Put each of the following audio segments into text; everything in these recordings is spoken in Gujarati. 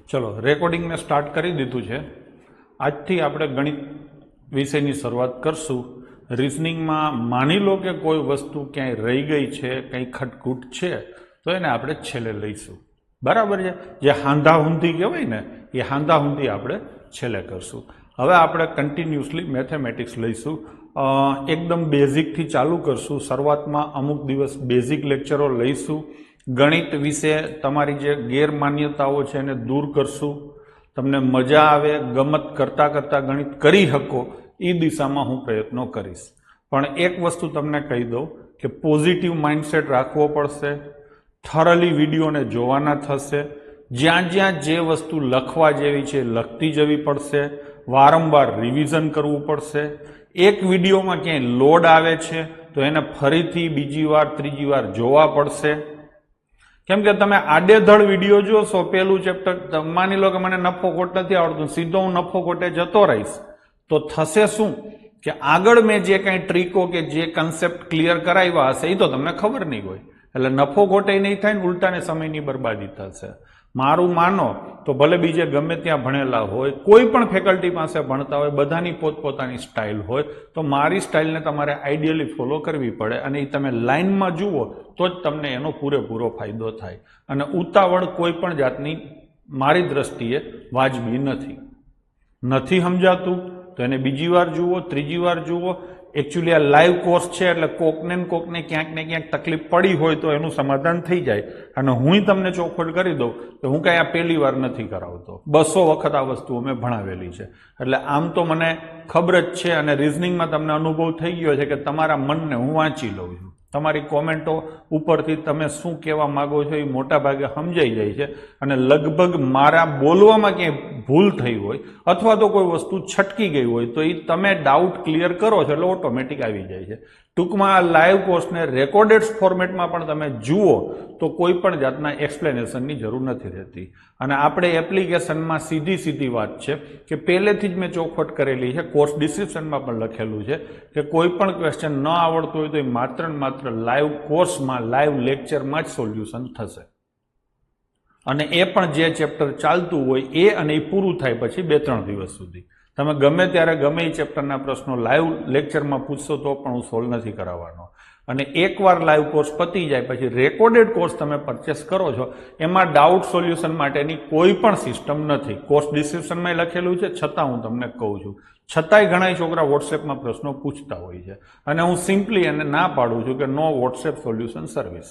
ચલો રેકોર્ડિંગ મેં સ્ટાર્ટ કરી દીધું છે। આજથી આપણે ગણિત વિષયની શરૂઆત કરશું। રિઝનિંગમાં માની લો કે કોઈ વસ્તુ ક્યાંય રહી ગઈ છે, કંઈ ખટખૂટ છે, તો એને આપણે છેલ્લે લઈશું, બરાબર છે। જે હાંધાહુંધી કહેવાય ને, એ હાંધાહુંધી આપણે છેલ્લે કરશું। હવે આપણે કન્ટિન્યુઅસલી મેથેમેટિક્સ લઈશું। એકદમ બેઝિકથી ચાલુ કરશું। શરૂઆતમાં અમુક દિવસ બેઝિક લેક્ચરો લઈશું। ગણિત વિશે તમારી જે ગેરમાન્યતાઓ છે એને દૂર કરશું। તમને મજા આવે, ગમત કરતાં કરતાં ગણિત કરી શકો એ દિશામાં હું પ્રયત્નો કરીશ। પણ એક વસ્તુ તમને કહી દઉં કે પોઝિટિવ માઇન્ડસેટ રાખવો પડશે। થરલી વિડીયોને જોવાના થશે। જ્યાં જ્યાં જે વસ્તુ લખવા જેવી છે લખતી જવી પડશે। વારંવાર રિવિઝન કરવું પડશે। એક વિડીયોમાં ક્યાંય લોડ આવે છે તો એને ફરીથી બીજી વાર ત્રીજી વાર જોવા પડશે। કેમ કે તમે આડેધડ વિડીયો જોશો, પેલું ચેપ્ટર માની લો કે મને નફો ખોટ નથી આવડતું, સીધો હું નફો ખોટે જતો રહીશ, તો થશે શું કે આગળ મેં જે કાંઈ ટ્રીકો કે જે કન્સેપ્ટ ક્લિયર કરાવ્યા હશે એ તો તમને ખબર નહીં હોય, એટલે નફો ખોટે નહીં થાય ને ઉલટાને સમયની બરબાદી થશે। મારું માનો તો ભલે બીજે ગમે ત્યાં ભણેલા હોય, કોઈ પણ ફેકલ્ટી પાસે ભણતા હોય, બધાની પોતપોતાની સ્ટાઇલ હોય, તો મારી સ્ટાઇલને તમારે આઈડિયલી ફોલો કરવી પડે અને એ તમે લાઇનમાં જુઓ તો જ તમને એનો પૂરેપૂરો ફાયદો થાય। અને ઉતાવળ કોઈ પણ જાતની મારી દ્રષ્ટિએ વાજબી નથી સમજાતું તો એને બીજી વાર જુઓ, ત્રીજી વાર જુઓ। એકચ્યુઅલી આ લાઈવ કોર્સ છે એટલે કોકને ક્યાંક ને ક્યાંક તકલીફ પડી હોય તો એનું સમાધાન થઈ જાય। અને હું તમને ચોખવટ કરી દઉં કે હું કાંઈ આ પહેલી વાર નથી કરાવતો, 200 વખત આ વસ્તુઓ મેં ભણાવેલી છે। એટલે આમ તો મને ખબર જ છે અને રિઝનિંગમાં તમને અનુભવ થઈ ગયો છે કે તમારા મનને હું વાંચી લઉં છું। તમારી કોમેન્ટો ઉપરથી તમે શું કહેવા માગો છો એ મોટા ભાગે સમજાઈ જાય છે અને લગભગ મારા બોલવામાં ક્યાંય ભૂલ થઈ હોય અથવા તો કોઈ વસ્તુ છટકી ગઈ હોય તો એ તમે ડાઉટ ક્લિયર કરો છો એટલે ઓટોમેટિક આવી જાય છે। ટૂંકમાં આ લાઈવ કોર્સને રેકોર્ડેડ ફોર્મેટમાં પણ તમે જુઓ તો કોઈ પણ જાતના એક્સપ્લેનેશનની જરૂર નથી રહેતી। અને આપણે એપ્લિકેશનમાં સીધી વાત છે કે પહેલેથી જ મેં ચોખવટ કરેલી છે, કોર્સ ડિસ્ક્રિપ્શનમાં પણ લખેલું છે કે કોઈ પણ ક્વેશ્ચન ન આવડતું હોય તો એ માત્ર ને માત્ર લાઈવ કોર્સમાં, લાઈવ લેક્ચરમાં જ સોલ્યુશન થશે। અને એ પણ જે ચેપ્ટર ચાલતું હોય એ અને એ પૂરું થાય પછી 2-3 દિવસ સુધી તમે ગમે ત્યારે ગમે એ ચેપ્ટરના પ્રશ્નો લાઈવ લેક્ચરમાં પૂછશો તો પણ હું સોલ્વ નથી કરાવવાનો। અને એકવાર લાઈવ કોર્સ પતી જાય પછી રેકોર્ડેડ કોર્સ તમે પરચેસ કરો છો, એમાં ડાઉટ સોલ્યુશન માટેની કોઈ પણ સિસ્ટમ નથી। કોર્સ ડિસ્ક્રિપ્શનમાં લખેલું છે, છતાં હું તમને કહું છું, છતાંય ઘણા છોકરા વોટ્સએપમાં પ્રશ્નો પૂછતા હોય છે અને હું સિમ્પલી એને ના પાડું છું કે નો વોટ્સએપ સોલ્યુશન સર્વિસ।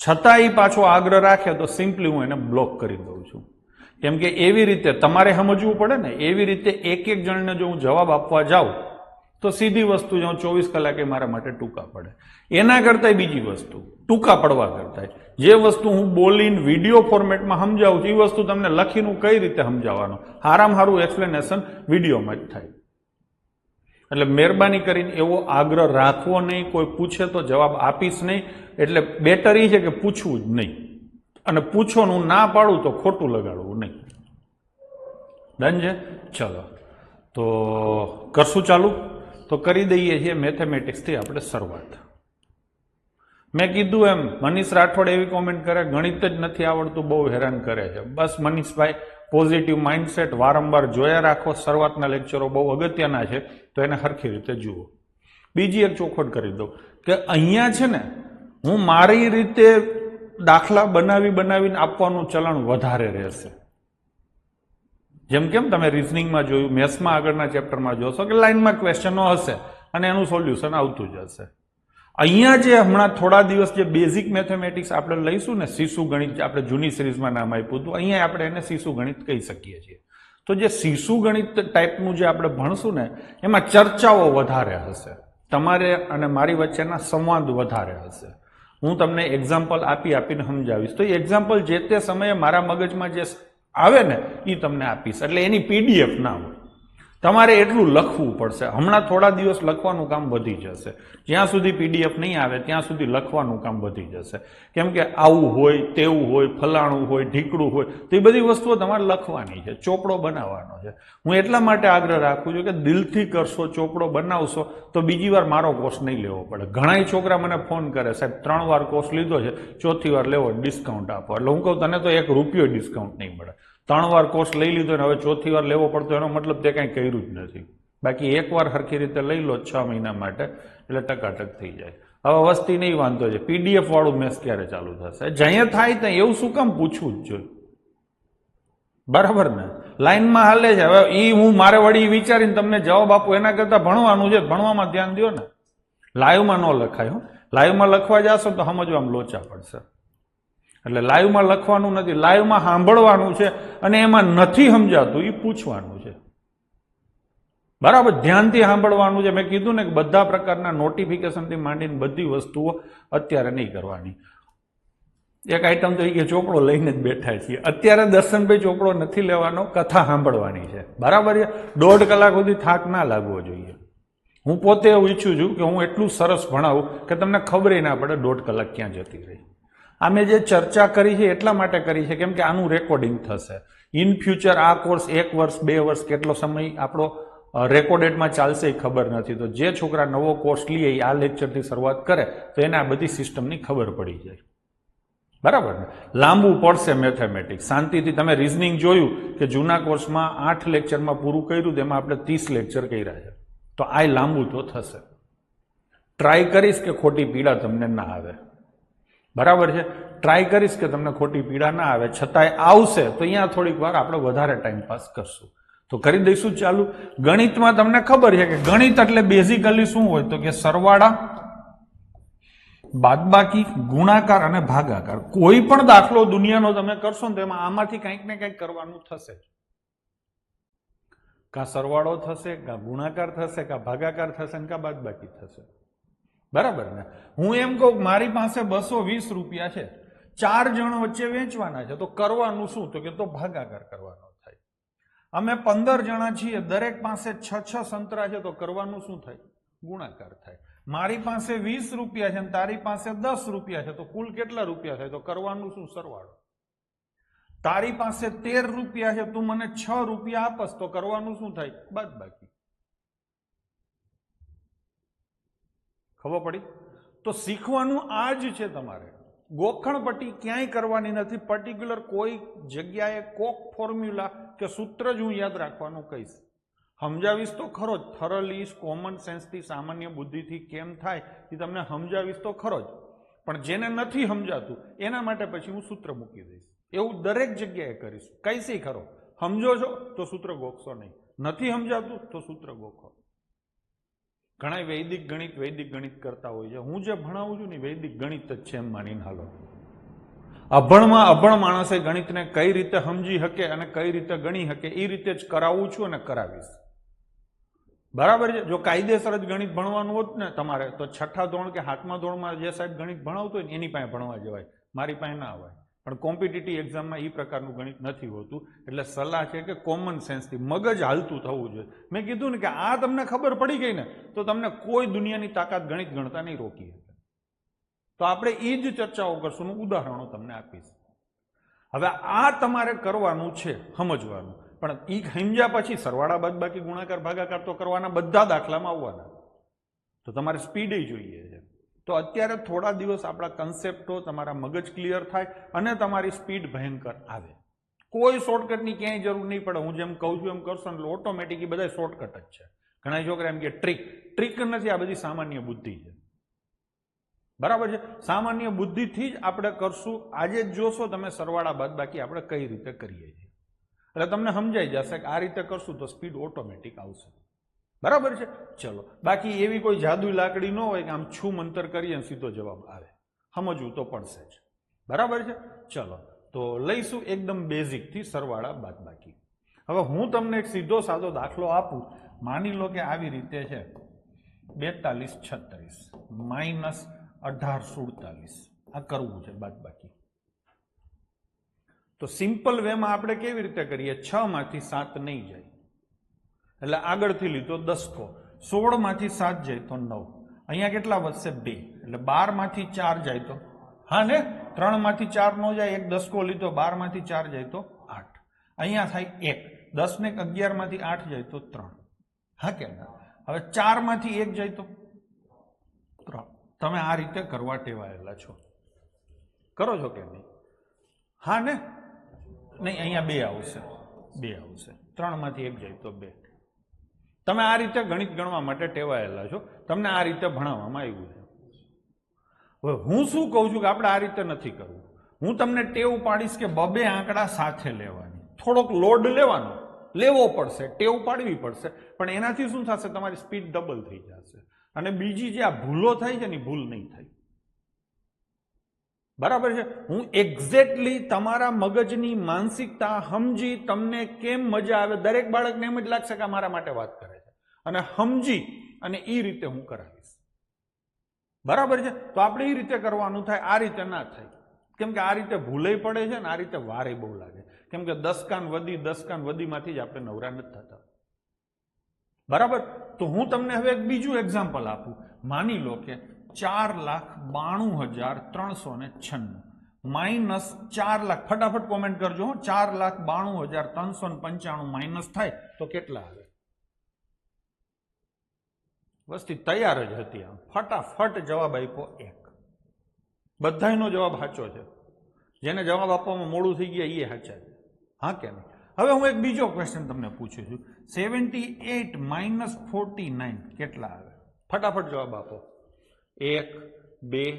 છતાં એ પાછો આગ્રહ રાખે તો સિમ્પલી હું એને બ્લોક કરી દઉં છું। કેમ કે એવી રીતે તમારે સમજવું પડે ને, એવી રીતે એક જણને જો હું જવાબ આપવા જાઉં તો સીધી વસ્તુ જો 24 કલાકે મારા માટે ટૂંકા પડે। એના કરતાં બીજી વસ્તુ ટૂંકા પડવા કરતાં જે વસ્તુ હું બોલીને વિડીયો ફોર્મેટમાં સમજાવું છું એ વસ્તુ તમને લખીને કઈ રીતે સમજાવવાનો, સારામાં સારું એક્સપ્લેનેશન વિડીયોમાં જ થાય। એટલે મહેરબાની કરીને એવો આગ્રહ રાખવો નહીં। કોઈ પૂછે તો જવાબ આપીશ નહીં, એટલે બેટર એ છે કે પૂછવું જ નહીં અને પૂછવાનું ના પાડું તો ખોટું લગાડવું નહીં। ડન છે? ચલો તો કરશું ચાલુ। તો કરી દઈએ છીએ મેથેમેટિક્સથી આપણે શરૂઆત। મેં કીધું એમ મનીષ રાઠોડ એવી કોમેન્ટ કરે ગણિત જ નથી આવડતું, બહુ હેરાન કરે છે। બસ મનીષભાઈ, પોઝિટિવ માઇન્ડસેટ વારંવાર જોયા રાખો। શરૂઆતના લેક્ચરો બહુ અગત્યના છે તો એને સરખી રીતે જુઓ। બીજી એક ચોખવટ કરી દઉં કે અહીંયા છે ને હું મારી રીતે દાખલા બનાવીને આપવાનું ચલણ વધારે રહેશે। જેમ કેમ તમે રિઝનિંગમાં જોયું, મેથ્સમાં આગળના ચેપ્ટરમાં જોશો કે લાઇનમાં ક્વેશ્ચનો હશે અને એનું સોલ્યુશન આવતું જ હશે। અહીંયા જે હમણાં થોડા દિવસ જે બેઝિક મેથેમેટિક્સ આપણે લઈશું ને, શિશુ ગણિત આપણે જૂની સિરીઝમાં નામ આપ્યું હતું, અહીંયા આપણે એને શિશુ ગણિત કહી શકીએ છીએ। તો જે શિશુ ગણિત ટાઈપનું જે આપણે ભણશું ને એમાં ચર્ચાઓ વધારે હશે, તમારે અને મારી વચ્ચેના સંવાદ વધારે હશે। હું તમને એક્ઝામ્પલ આપીને સમજાવીશ તો એ એક્ઝામ્પલ જે તે સમયે મારા મગજમાં જે આવે ને એ તમને આપીશ, એટલે એની પીડીએફ ના હોય, તમારે એટલું લખવું પડશે। હમણાં થોડા દિવસ લખવાનું કામ વધી જશે, જ્યાં સુધી પીડીએફ નહીં આવે ત્યાં સુધી લખવાનું કામ વધી જશે। કેમ કે આવું હોય, તેવું હોય, ફલાણું હોય, ઢીકડું હોય, તો એ બધી વસ્તુઓ તમારે લખવાની છે, ચોપડો બનાવવાનો છે। હું એટલા માટે આગ્રહ રાખું છું કે દિલથી કરશો, ચોપડો બનાવશો તો બીજી વાર મારો કોર્સ નહીં લેવો પડે। ઘણા છોકરા મને ફોન કરે, સાહેબ 3 વાર કોર્સ લીધો છે, ચોથી વાર લેવો ડિસ્કાઉન્ટ આપો, એટલે હું કહું તને તો 1 રૂપિયો ડિસ્કાઉન્ટ નહીં મળે, 3 વાર કોર્સ લઈ લીધો ને હવે ચોથી વાર લેવો પડતો એનો મતલબ તે કાંઈ કર્યું જ નથી. બાકી એકવાર સરખી રીતે લઈ લો 6 મહિના માટે એટલે ટકાટક થઈ જાય. હવે વસ્તી નહીં વાંધો છે, પીડીએફ વાળું મેથ્સ ક્યારે ચાલુ થશે? જ્યાં થાય ત્યાં એવું શું કામ પૂછવું જ જોઈએ? બરાબર ને? લાઈનમાં હાલે છે. હવે એ હું મારે વળી વિચારીને તમને જવાબ આપું એના કરતાં ભણવાનું છે, ભણવામાં ધ્યાન દો ને. લાઈવમાં ન લખાય હો. લાઈવમાં લખવા જશો તો સમજવામાં લોચા પડશે. એટલે લાઈવમાં લખવાનું નથી, લાઈવમાં સાંભળવાનું છે અને એમાં નથી સમજાતું એ પૂછવાનું છે. બરાબર, ધ્યાનથી સાંભળવાનું છે. મેં કીધું ને કે બધા પ્રકારના નોટિફિકેશનથી માંડીને બધી વસ્તુઓ અત્યારે નહીં કરવાની. એક આઈટમ તો એ કે ચોપડો લઈને જ બેઠા છીએ. અત્યારે દર્શનભાઈ ચોપડો નથી લેવાનો, કથા સાંભળવાની છે. બરાબર છે? 1.5 કલાક સુધી થાક ના લાગવો જોઈએ. હું પોતે એવું ઈચ્છું છું કે હું એટલું સરસ ભણાવું કે તમને ખબર ના પડે 1.5 કલાક ક્યાં જતી રહી. આ મેં જે ચર્ચા કરી છે એટલા માટે કરી છે કેમ કે આનું રેકોર્ડિંગ થશે. ઇન ફ્યુચર આ કોર્સ 1 વર્ષ 2 વર્ષ કેટલો સમય આપણો રેકોર્ડેડમાં ચાલશે એ ખબર નથી. તો જે છોકરા નવો કોર્સ લે આ લેક્ચરથી શરૂઆત કરે તો એને આ બધી સિસ્ટમની ખબર પડી જાય. બરાબર ને? લાંબુ પડશે મેથેમેટિક્સ. શાંતિથી તમે રિઝનિંગ જોયું કે જૂના કોર્સમાં 8 લેક્ચરમાં પૂરું કર્યું, તેમાં આપણે 30 લેક્ચર કર્યા છે. તો આ લાંબુ તો થશે. ટ્રાય કરીશ કે ખોટી પીડા તમને ના આવે. બરાબર છે? ટ્રાય કરીશ કે તમને ખોટી પીડા ના આવે, છતાંય આવશે તો અહીંયા થોડીક વાર આપણે વધારે ટાઈમ પાસ કરશું. તો કરી દઈશું ચાલુ. ગણિતમાં તમને ખબર છે કે ગણિત એટલે બેઝિકલી શું હોય તો કે સરવાળા, બાદબાકી, ગુણાકાર અને ભાગાકાર. કોઈ પણ દાખલો દુનિયાનો તમે કરશો ને તો એમાં આમાંથી કંઈક ને કંઈક કરવાનું થશે. કાં સરવાળો થશે, કાં ગુણાકાર થશે, કાં ભાગાકાર થશે, કાં બાદબાકી થશે. બરાબર ને? હું એમ કહું મારી પાસે 220 રૂપિયા છે, 4 જણ વચ્ચે વેચવાના છે, તો કરવાનું શું? તો કે તો ભાગાકાર કરવાનો થાય. અમે 15 જણા છીએ, દરેક પાસે 6 સંતરા છે, તો કરવાનું શું થાય? ગુણાકાર થાય. મારી પાસે 20 રૂપિયા છે અને તારી પાસે 10 રૂપિયા છે, તો કુલ કેટલા રૂપિયા થાય? તો કરવાનું શું? સરવાળો. તારી પાસે 13 રૂપિયા છે, તું મને 6 રૂપિયા આપસ, તો કરવાનું શું થાય? બાદબાકી. ખબર પડી? તો શીખવાનું આ જ છે તમારે. ગોખણપટ્ટી ક્યાંય કરવાની નથી. પર્ટિક્યુલર કોઈ જગ્યાએ કોક ફોર્મ્યુલા કે સૂત્ર જ હું યાદ રાખવાનું કહીશ. સમજાવીશ તો ખરો જ. થરલી કોમન સેન્સથી, સામાન્ય બુદ્ધિથી કેમ થાય એ તમને સમજાવીશ તો ખરો જ. પણ જેને નથી સમજાતું એના માટે પછી હું સૂત્ર મૂકી દઈશ. એવું દરેક જગ્યાએ કરીશ. કઈશી ખરો. સમજો છો તો સૂત્ર ગોખશો નહીં, નથી સમજાતું તો સૂત્ર ગોખો. ઘણા વૈદિક ગણિત કરતા હોય છે. હું જે ભણાવું છું ને વૈદિક ગણિત જ છે એમ માનીને હાલો. અભણમાં અભણ માણસે ગણિતને કઈ રીતે સમજી શકે અને કઈ રીતે ગણી શકે એ રીતે જ કરાવું છું અને કરાવીશ. બરાબર છે? જો કાયદેસર જ ગણિત ભણવાનું હોત ને તમારે તો 6થા ધોરણ કે 7મા ધોરણમાં જે સાહેબ ગણિત ભણાવતો હોય ને એની પાસે ભણવા જવાય, મારી પાસે ના અવાય. પણ કોમ્પિટિટિવ એક્ઝામમાં એ પ્રકારનું ગણિત નથી હોતું. એટલે સલાહ છે કે કોમન સેન્સથી મગજ હાલતું થવું જોઈએ. મેં કીધું ને કે આ તમને ખબર પડી ગઈ ને તો તમને કોઈ દુનિયાની તાકાત ગણિત ગણતા નહીં રોકી શકે. તો આપણે એ જ ચર્ચાઓ કરશું, ઉદાહરણો તમને આપીશ. હવે આ તમારે કરવાનું છે, સમજવાનું. પણ એ સમજ્યા પછી સરવાળા, બાદબાકી, ગુણાકાર, ભાગાકાર તો કરવાના, બધા દાખલામાં આવવાના. તો તમારે સ્પીડ જોઈએ છે. તો અત્યારે થોડા દિવસ આપણા કન્સેપ્ટો તમારા મગજ ક્લિયર થાય અને તમારી સ્પીડ ભયંકર આવે. કોઈ શોર્ટકટની ક્યાંય જરૂર નહીં પડે. હું જેમ કહું છું એમ કરશો એટલે ઓટોમેટિક એ બધા શોર્ટકટ જ છે. ઘણા છોકરા એમ કે ટ્રીક નથી, આ બધી સામાન્ય બુદ્ધિ છે. બરાબર છે? સામાન્ય બુદ્ધિથી જ આપણે કરશું. આજે જ જોશો તમે સરવાળા, બાદબાકી આપણે કઈ રીતે કરીએ છીએ એટલે તમને સમજાઈ જશે કે આ રીતે કરશું તો સ્પીડ ઓટોમેટિક આવશે. બરાબર છે? ચલો, બાકી એવી કોઈ જાદુ લાકડી ન હોય કે આમ છું મંતર કરીએ સીધો જવાબ આવે. સમજવું તો પડશે જ. બરાબર છે? ચલો, તો લઈશું એકદમ બેઝિકથી સરવાળા, બાદબાકી. હવે હું તમને એક સીધો સાદો દાખલો આપું. માની લો કે આવી રીતે છે 42 36 માઇનસ 18 47. આ કરવું છે બાદબાકી. તો સિમ્પલ વેમાં આપણે કેવી રીતે કરીએ? 6 માંથી 7 નહીં જાય એટલે આગળથી લીધો દસકો. 16 માંથી 7 જાય તો 9. અહીંયા કેટલા વધશે? 2. એટલે 12 માંથી 4 જાય તો હા ને 3 માંથી 4 નો જાય, એક દસકો લીધો, 12 માંથી 4 જાય તો 8. અહીંયા થાય 1. 10 ને 11 માંથી 8 જાય તો 3. હા કે ના? હવે 4 માંથી 1 જાય તો 3. તમે આ રીતે કરવા ટેવાયેલા છો. કરો છો કે નહીં? હા ને? નહીં, અહીંયા 2 આવશે, 2 આવશે, 3 માંથી 1 જાય તો 2. તમે આ રીતે ગણિત ગણવા માટે ટેવાયેલા છો, તમને આ રીતે ભણાવવામાં આવ્યું છે. હવે હું શું કહું છું કે આપણે આ રીતે નથી કરવું. હું તમને ટેવ પાડીશ કે 2 આંકડા સાથે લેવાની, થોડોક લોડ લેવો પડશે, ટેવ પાડવી પડશે, પણ એનાથી શું થશે, તમારી સ્પીડ ડબલ થઈ જશે અને બીજી જે આ ભૂલો થાય છે ને ભૂલ નહીં થાય. બરાબર છે? હું એક્ઝેક્ટલી તમારા મગજની માનસિકતા સમજી તમને કેમ મજા આવે, દરેક બાળકને એમ જ લાગશે કે મારા માટે વાત કરે છે, અને સમજી અને એ રીતે હું કરાવીશ. બરાબર છે? તો આપણે એ રીતે કરવાનું થાય, આ રીતે ના થાય. કેમ કે આ રીતે ભૂલે પડે છે ને આ રીતે વારે બહુ લાગે. કેમ કે 10 કાન વદી માંથી જ આપણે નવરા નથી થતા. બરાબર? તો હું તમને હવે એક બીજું એક્ઝામ્પલ આપું. માની લો કે 4,92,396 માઇનસ 4 લાખ, ફટાફટ કોમેન્ટ કરજો. 4,92,395 માઇનસ થાય તો કેટલા આવે? વસ્તી તૈયાર જ હતી. આમ ફટાફટ જવાબ આપ્યો 1. બધાનો જવાબ સાચો છે. જેને જવાબ આપવામાં મોડું થઈ ગયા એ સાચા છે. હા કે નહીં? હવે હું એક બીજો ક્વેશ્ચન તમને પૂછું છું. 78 માઇનસ 49 કેટલા આવે? ફટાફટ જવાબ આપો. 1, 2,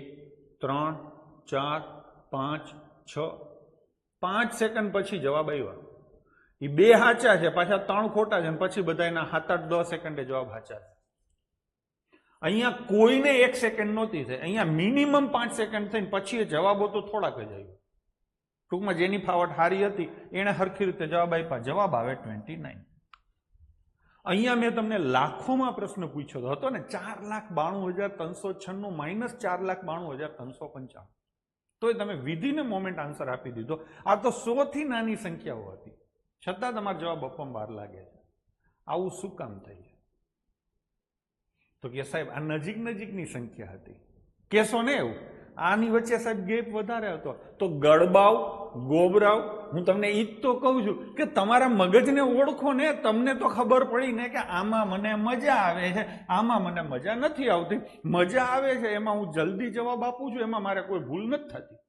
3, 4, 5, 6. 5 સેકન્ડ પછી જવાબ આવ્યા. એ 2 સાચા છે, પાછા 3 ખોટા છે, પછી બધાના 7, 8, 10 સેકન્ડે જવાબ સાચા છે. અહીંયા કોઈને 1 સેકન્ડ નહોતી થઈ, અહીંયા મિનિમમ 5 સેકન્ડ થઈને પછી જવાબો તો થોડાક જ આવ્યું. ટૂંકમાં જેની ફાવટ સારી હતી એને સરખી રીતે જવાબ આપ્યા. જવાબ આવે 29. અહીંયા મેં તમને લાખોમાં પ્રશ્ન પૂછ્યો હતો ને, 4,92,396 માઇનસ 4,92,395. તોય તમે વિધિને મોમેન્ટ આન્સર આપી દીધો. આ તો 100 થી નાની સંખ્યાઓ હતી, છતાં તમારો જવાબ આપવામાં વાર લાગે છે. આવું શું કામ થઈ? તો કે સાહેબ આ નજીકની સંખ્યા હતી. કેશો ને એવું, આની વચ્ચે સાહેબ ગેપ વધારે હતો. તો ગડબાવ, ગોબરાવ, હું તમને ઈ જ તો કહું છું કે તમારા મગજને ઓળખો ને, તમને તો ખબર પડી ને કે આમાં મને મજા આવે છે, આમાં મને મજા નથી આવતી. મજા આવે છે એમાં હું જલ્દી જવાબ આપું છું, એમાં મારે કોઈ ભૂલ નથી થતી.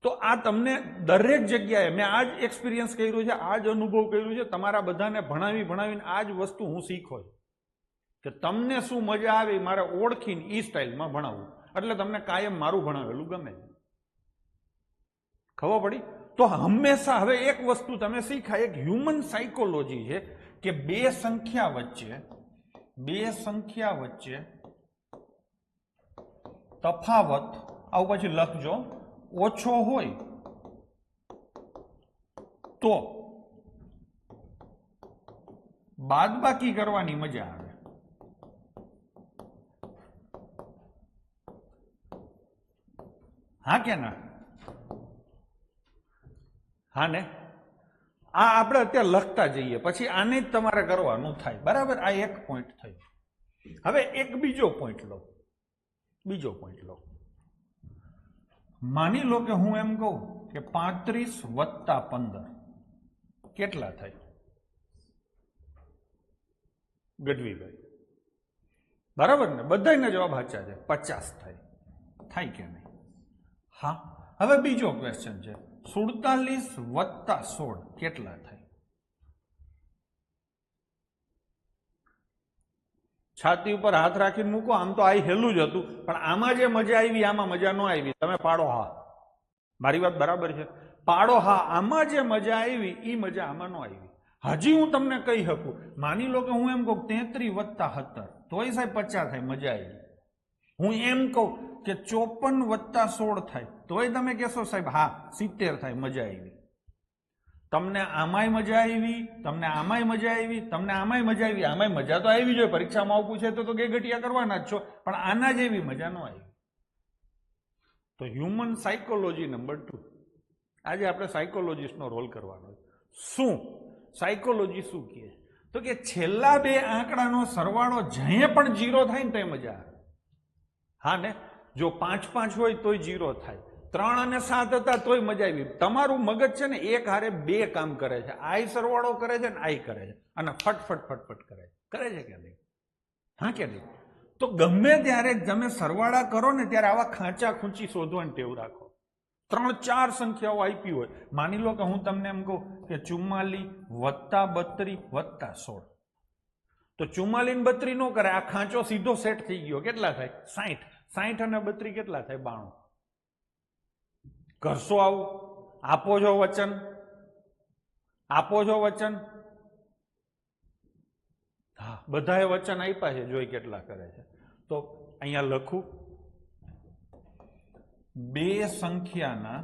તો આ તમને દરેક જગ્યાએ મેં આ જ એક્સપિરિયન્સ કર્યું છે, આ જ અનુભવ કર્યું છે. તમારા બધાને ભણાવીને આ જ વસ્તુ હું શીખો છું કે તમને શું મજા આવે મારે ઓળખીને ઈ સ્ટાઇલમાં ભણાવવું. એટલે તમને કાયમ મારું ભણાવેલું ગમે. ખબર પડી? તો હંમેશા હવે એક વસ્તુ તમે શીખા, એક હ્યુમન સાયકોલોજી છે કે બે સંખ્યા વચ્ચે તફાવત, આવું પછી લખજો, ઓછો હોય તો બાદબાકી કરવાની મજા આવે. હા કે ના? હા ને? આ આપણે અત્યારે લખતા જઈએ, પછી આને જ તમારે કરવાનું થાય. બરાબર? આ એક પોઈન્ટ થયો. હવે એક બીજો પોઈન્ટ લો. માની લો કે હું એમ કહું કે 35 વત્તા 15 કેટલા થાય? ગઢવીભાઈ, બરાબર ને? બધાના જવાબ સાચા છે. 50 થાય કે નહીં? હા. હવે બીજો ક્વેશ્ચન છે, 47 વત્તા 16 કેટલા થાય? છાતી ઉપર હાથ રાખીને મૂકો. આમ તો આ હેલું જ હતું, પણ આમાં જે મજા આવી આમાં મજા ન આવી. તમે પાડો હા. મારી વાત બરાબર છે? પાડો હા. આમાં જે મજા આવી એ મજા આમાં ન આવી. હજી હું તમને કહી શકું, માની લો કે હું એમ કહું 33 વત્તા 17 તોય સાહેબ 50 થાય, મજા આવી. હું એમ કહું કે 54 વત્તા 16 થાય તોય તમે કહેશો સાહેબ હા 70 થાય, મજા આવી. તમને આમાંય મજા આવી, તમને આમાંય મજા આવી, તમને આમાંય મજા આવી. આમાંય મજા તો આવી જોઈએ, પરીક્ષામાં આવું પૂછે તો ગેગટિયા કરવાના જ છો, પણ આના જેવી મજા ન આવી. તો હ્યુમન સાયકોલોજી નંબર 2. આજે આપણે સાયકોલોજીસ્ટનો રોલ કરવાનો છે. શું સાયકોલોજી શું કહે? તો કે છેલ્લા બે આંકડાનો સરવાળો જ્યાં પણ 0 થાય ને તે મજા આવે. હા ને? જો 5 5 હોય તોય 0 થાય, 3 અને 7 હતા તોય મજા આવી. તમારું મગજ છે ને એક હારે બે કામ કરે છે. આય સરવાળો કરે છે ને આય કરે છે, અને ફટફટ કરે છે કે નહીં? હા કે નહીં? તો ગમે ત્યારે તમે સરવાળા કરો ને ત્યારે આવા ખાંચા ખૂંચી શોધવાની ટેવ રાખો. 3-4 સંખ્યાઓ આપી હોય, માની લો કે હું તમને એમ કહું કે 44 + 32 + 16, તો 44 ને 32 નો કરે, આ ખાંચો સીધો સેટ થઈ ગયો. કેટલા થાય? 60. 60 અને 32 કેટલા થાય? 92. કરશો આવું? આપો છો વચન? આપો છો વચન? હા, બધાએ વચન આપ્યા છે, જોઈ કેટલા કરે છે. તો અહીંયા લખું, બે સંખ્યાના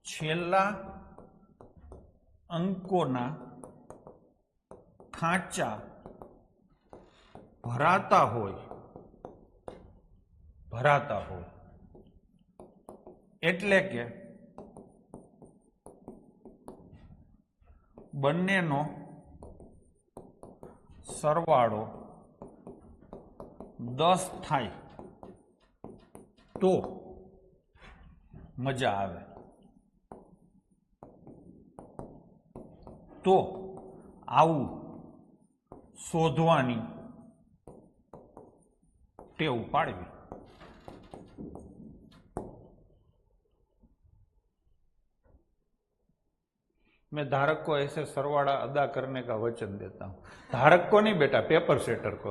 છેલ્લા અંકોના ખાંચા ભરાતા હોય એટલે કે બંનેનો સરવાળો 10 થાય તો મજા આવે. તો આવું શોધવાની ટેવ પાડવી. मैं धारक को ऐसे सरवाड़ा अदा करने का वचन देता हूं. धारक को नहीं बेटा, पेपर सेटर को.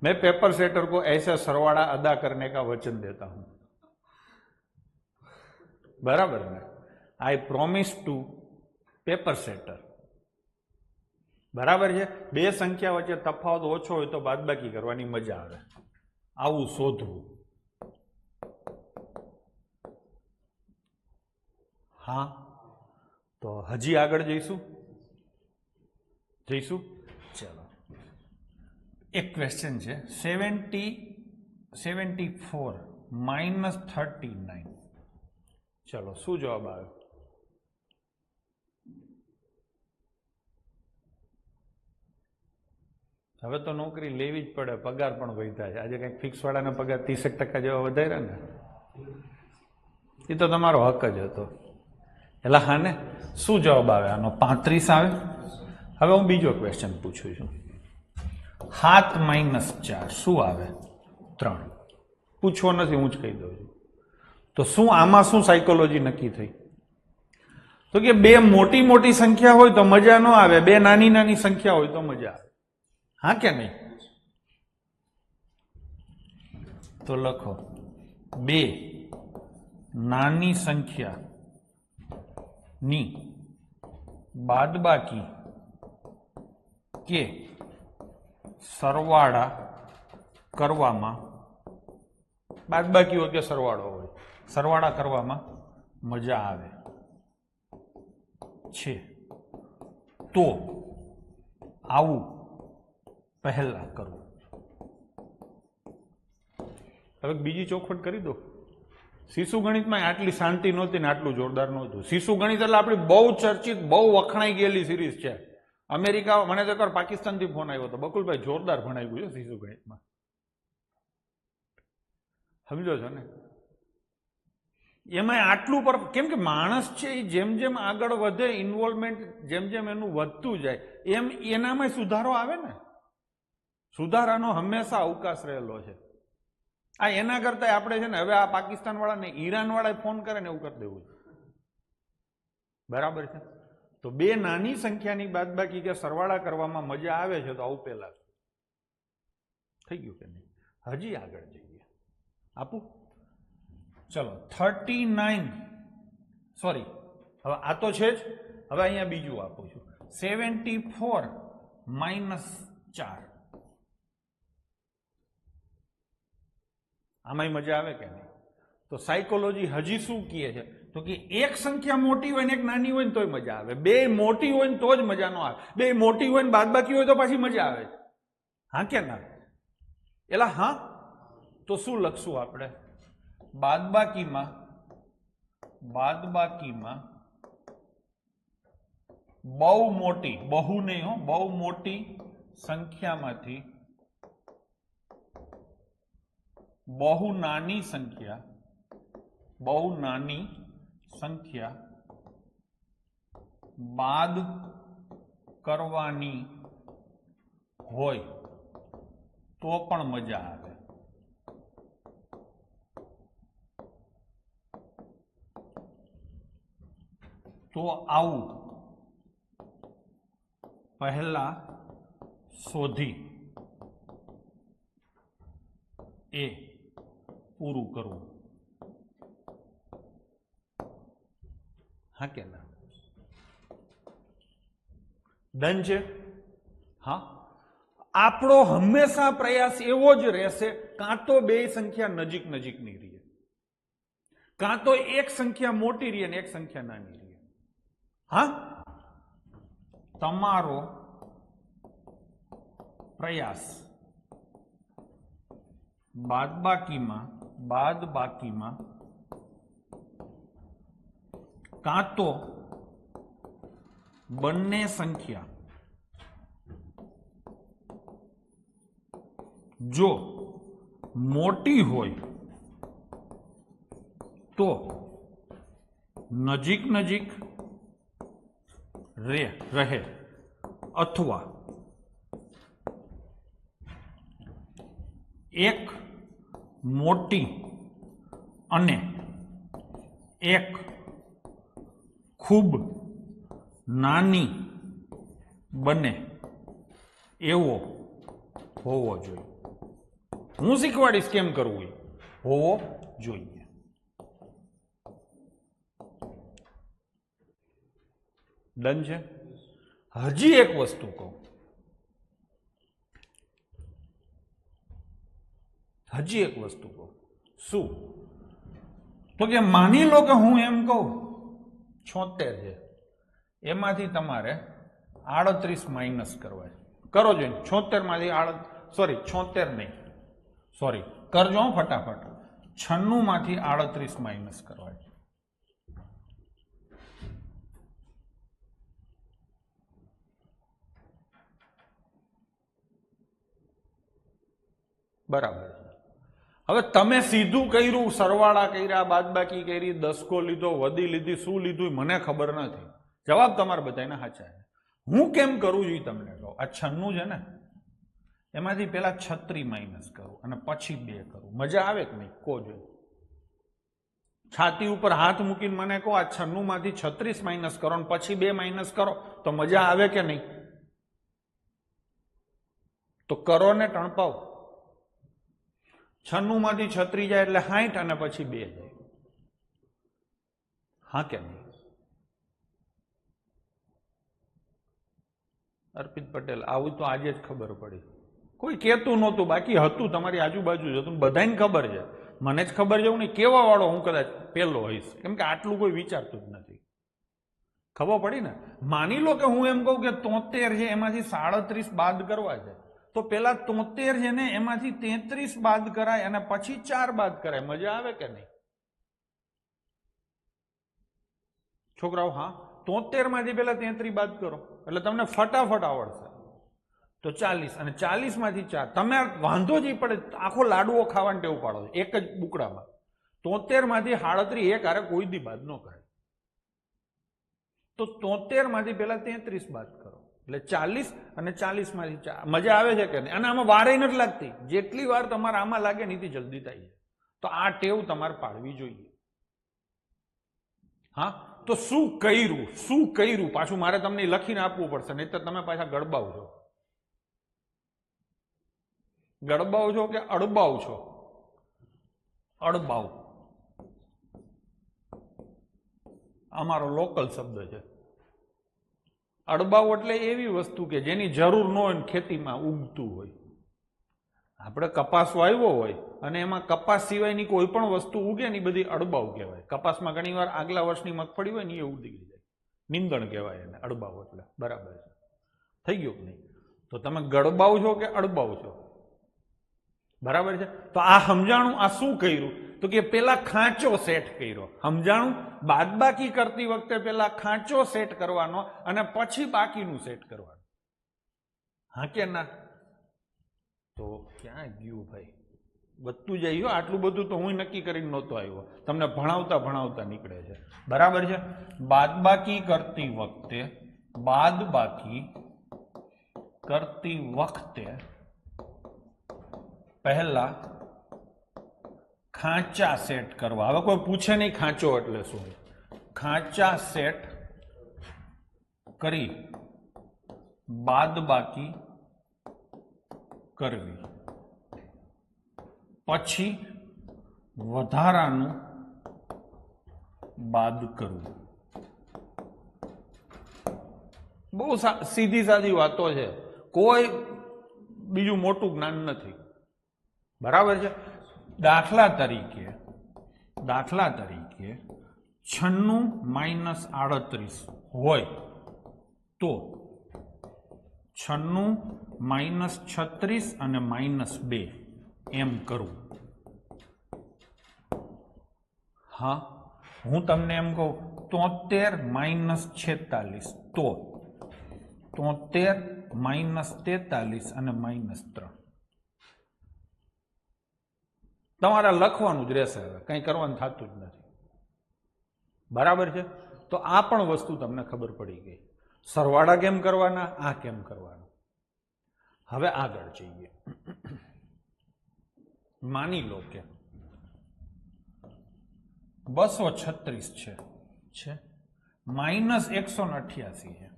मैं पेपर सेटर को ऐसे सरवाड़ा अदा करने का वचन देता हूं. बराबर ने? I promise to paper setter. बराबर है? બે સંખ્યા વચ્ચે તફાવત ઓછો હોય તો બાદબાકી કરવાની મજા આવે. આવું શોધવું. હા, તો હજી આગળ જઈશું. ચલો, એક ક્વેશ્ચન છે, 74 - 39. ચલો, શું જવાબ આવ્યો? હવે તો નોકરી લેવી જ પડે, પગાર પણ વધ્યા છે. આજે કંઈક ફિક્સ વાળાના પગાર 30% જેવા વધાર્યા ને, એ તો તમારો હક જ હતો. એટલે હા ને, શું જવાબ આવે આનો? 35 આવે. હવે હું બીજો ક્વેશ્ચન પૂછું છું, 7 - 4 શું આવે? 3. પૂછવો નથી, હું જ કહી દઉં છું. તો શું આમાં શું સાયકોલોજી નક્કી થઈ? તો કે બે મોટી મોટી સંખ્યા હોય તો મજા ન આવે, બે નાની નાની સંખ્યા હોય તો મજા આવે. હા કે નહીં? તો લખો, બે નાની સંખ્યા ની બાદબાકી કે સરવાળા કરવામાં, બાદબાકી હોય કે સરવાળો હોય, સરવાળા કરવામાં મજા આવે છે તો આવું પહેલા કરવું. હવે બીજી ચોખવટ કરી દો. શિશુ ગણિતમાં આટલી શાંતિ નહોતી ને આટલું જોરદાર નહોતું. શિશુ ગણિત એટલે આપણી બહુ ચર્ચિત, બહુ વખણાઈ ગયેલી સિરીઝ છે. અમેરિકા, મને તો એકવાર પાકિસ્તાનથી ફોન આવ્યો હતો, બકુલભાઈ જોરદાર ભણાવ્યું છે શિશુ ગણિતમાં. સમજો છો ને? એમાં આટલું પર, કેમ કે માણસ છે એ જેમ જેમ આગળ વધે, ઇન્વોલ્વમેન્ટ જેમ જેમ એનું વધતું જાય એમ એનામાં સુધારો આવે ને. સુધારાનો હંમેશા અવકાશ રહેલો છે. આ એના કરતા આપણે છે ને હવે આ પાકિસ્તાન વાળા ને ઈરાન વાળા ફોન કરે ને એવું કરી દેવું છે. બરાબર છે? તો બે નાની સંખ્યાની બાદબાકી કે સરવાળા કરવામાં મજા આવે છે તો આવું પહેલા થઈ ગયું કે નહીં? હજી આગળ જઈએ. આપું? ચલો, 39, સોરી, હવે આ તો છે જ. હવે અહીંયા બીજું આપું છું, 74 - 4. આમાંય મજા આવે કે નહીં? તો સાયકોલોજી હજી શું કહે છે? તો કે એક સંખ્યા મોટી હોય ને એક નાની હોય ને તોય મજા આવે. બે મોટી હોય ને તો જ મજા ન આવે. બે મોટી હોય ને બાદબાકી હોય તો પાછી મજા આવે. હા કે ના? એલા હા. તો શું લખશું આપણે? બાદબાકીમાં બહુ મોટી, બહુ નહીં હો, બહુ મોટી સંખ્યામાંથી બહુ નાની સંખ્યા બાદ કરવાની હોય તો પણ મજા આવે. તો આવું પહેલા શોધી એ પૂરું કરવું. હા કે ના? ડન છે? હા. આપણો હંમેશા પ્રયાસ એવો જ રહેશે, કાં તો બે સંખ્યા નજીક નજીકની રહે, કાં તો એક સંખ્યા મોટી રહે ને એક સંખ્યા નાની રહે. હા, તમારો પ્રયાસ બાદબાકીમાં કાં તો બંને સંખ્યા જો મોટી હોય તો નજીક નજીક રહે અથવા એક મોટી અને એક ખૂબ નાની બને એવો હોવો જોઈએ. હું શીખવાડીશ કેમ કરવું, હોવો જોઈએ. ડન છે? હજી એક વસ્તુ કહું, શું? તો કે માની લો કે હું એમ કહું 76 છે, એમાંથી તમારે 38 માઇનસ કરવા છે. કરો જોઈએ 76 માંથી 76 નહીં, કરજો ફટાફટ. 96 માંથી 38 માઇનસ કરવા છે. બરાબર. હવે તમે સીધું કર્યું, સરવાળા કર્યા, બાદબાકી કરી, દસકો લીધો, વધી લીધી, શું લીધું મને ખબર નથી. જવાબ તમારા બધાના સાચા છે. હું કેમ કરું છું તમને કહું. આ 96 છે ને, એમાંથી પેલા 36 માઇનસ કરું અને પછી 2 કરું. મજા આવે કે નહીં? કો જોઈએ. છાતી ઉપર હાથ મૂકીને મને કહો આ 96 માંથી 36 માઇનસ કરો અને પછી 2 માઇનસ કરો, તો મજા આવે કે નહીં? તો કરો ને ટણપાવ. 96 માંથી 36 જાય એટલે 60 અને પછી 2 જાય. હા કે નહીં? અર્પિત પટેલ, આવું તો આજે જ ખબર પડી. કોઈ કહેતું નહોતું, બાકી હતું તમારી આજુબાજુ જ હતું, બધાને ખબર છે. મને જ ખબર છે નહીં, કેવા વાળો હું કદાચ પેલો હોઈશ, કેમ કે આટલું કોઈ વિચારતું જ નથી. ખબર પડી ને? માની લો કે હું એમ કહું કે 73 છે, એમાંથી 37 બાદ કરવા છે, તો પેલા 73 છે ને એમાંથી 33 બાદ કરાય અને પછી 4 બાદ કરાય. મજા આવે કે નહીં છોકરાઓ? હા, 73 માંથી પેલા 33 બાદ કરો એટલે તમને ફટાફટ આવડશે. તો 40 અને 40 માંથી 4. તમે વાંધો જ પડે, આખો લાડવો ખાવાની ટેવ પાડો એક જ બુકડામાં. 73 માંથી 37 એક હારે કોઈ દી બાદ ન કરે. તો 73 માંથી પેલા 33 બાદ કરો એટલે 40 અને 40 માંથી 4. મજા આવે છે કે નહીં? અને આમાં વારે નથી લાગતી. જેટલી વાર તમારે આમાં લાગે નીતિ જલ્દી થાય. તો આ ટેવ તમારે પાડવી જોઈએ. હા, તો શું કર્યું પાછું મારે તમને લખીને આપવું પડશે, નહીં તો તમે પાછા ગડબાવ છો કે અડબાવ છો? અડબાવ અમારો લોકલ શબ્દ છે. અડબાવ એટલે એવી વસ્તુ કે જેની જરૂર ન હોય ખેતીમાં ઉગતું હોય. આપણે કપાસ વાવ્યો હોય અને એમાં કપાસ સિવાયની કોઈ પણ વસ્તુ ઉગે ને એ બધી અડબાવ કહેવાય. કપાસમાં ઘણી વાર આગલા વર્ષની મગફળી હોય ને એ ઉડી જાય, નીંદણ કહેવાય એને અડબાવ એટલે. બરાબર છે? થઈ ગયું નહીં? તો તમે ગડબાવ છો કે અડબાવ છો? બરાબર છે? તો આ સમજાણું. આ શું કર્યું? તો કે પેલા ખાંચો સેટ કર્યો. સમજાણું? બાદબાકી કરતી વખતે પેલા ખાંચો સેટ કરવાનો અને પછી બાકીનું સેટ કરવાનું. હા કે ના? તો ક્યાં ગયું ભાઈ? વધતું જાય. આટલું બધું તો હું નક્કી કરીને નહોતો આવ્યો, તમને ભણાવતા નીકળે છે. બરાબર છે? બાદબાકી કરતી વખતે પહેલા ખાંચા સેટ કરવા. હવે કોઈ પૂછે નહીં ખાંચો એટલે શું. ખાંચા સેટ કરી બાદબાકી કરવી, પછી વધારાનું બાદ કરવું. બહુ સીધી સાદી વાતો છે, કોઈ બીજું મોટું જ્ઞાન નથી. બરાબર છે. દાખલા તરીકે 96 - 38 હોય તો 96 - 36 અને -2 એમ કરવું. હા, હું તમને એમ કહું 73 - 46 તો 73 - 43 અને -3. તમારે લખવાનું જ રહેશે, હવે કંઈ કરવાનું થતું જ નથી. બરાબર છે. તો આ પણ વસ્તુ તમને ખબર પડી ગઈ. સરવાળા કેમ કરવાના, આ કેમ કરવાના. હવે આગળ જઈએ. માની લો કે 236 છે -188 છે.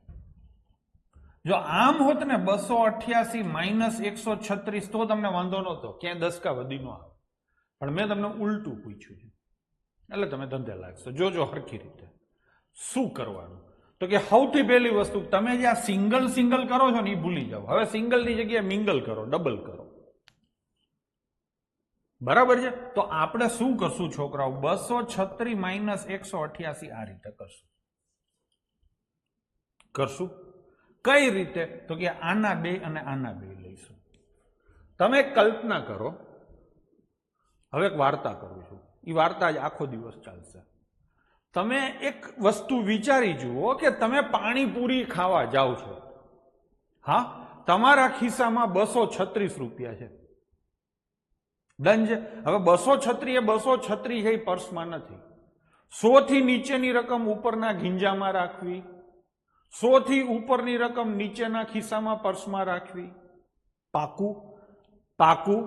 જો આમ હોત ને 288 - 136 તો તમને વાંધો નહોતો, ક્યાંય દસકા વધી ન આવે. પણ મેં તમને ઉલટું પૂછ્યું છે એટલે તમે ધંધે લાગશો. જોજો હરખી રીતે શું કરવાનું. તો કે સૌથી પહેલી વસ્તુ, તમે જે આ સિંગલ કરો છો ને એ ભૂલી જાઓ. હવે સિંગલની જગ્યાએ મિંગલ કરો, ડબલ કરો. બરાબર છે. તો આપણે શું કરશું છોકરાઓ, 236 - 188 આ રીતે કરશું. કઈ રીતે? તો કે આના 2 અને આના 2 લઈશું. તમે કલ્પના કરો. હવે એક વાર્તા કરું છું, એ વાર્તા જ આખો દિવસ ચાલશે. તમે એક વસ્તુ વિચારી જુઓ કે તમે પાણીપુરી ખાવા જાઓ છો. હા, તમારા ખિસ્સામાં 236 રૂપિયા છે. ડન છે. હવે 236 એ 236 છે, એ પર્સમાં નથી. 100 થી નીચેની રકમ ઉપરના ગીંજામાં રાખવી, 100 થી ઉપરની રકમ નીચેના ખિસ્સામાં પર્સમાં રાખવી. પાકું.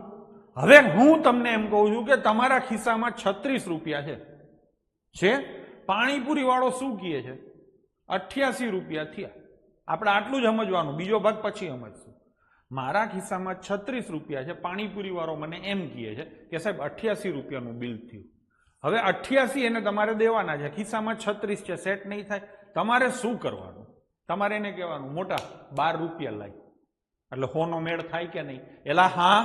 હવે હું તમને એમ કહું છું કે તમારા ખિસ્સામાં 36 રૂપિયા છે. પાણીપુરી વાળો શું કહે છે? 88 રૂપિયા થયા. આપણે આટલું જ સમજવાનું, બીજો ભાગ પછી સમજશું. મારા ખિસ્સામાં 36 રૂપિયા છે, પાણીપુરી વાળો મને એમ કહે છે કે સાહેબ 88 રૂપિયાનું બિલ થયું. હવે 88 એને તમારે દેવાના છે, ખિસ્સામાં 36 છે, સેટ નહીં થાય. તમારે શું કરવાનું? તમારે એને કહેવાનું, મોટા 12 રૂપિયા લાય. એટલે હોનો મેળ થાય કે નહીં? એલા હા,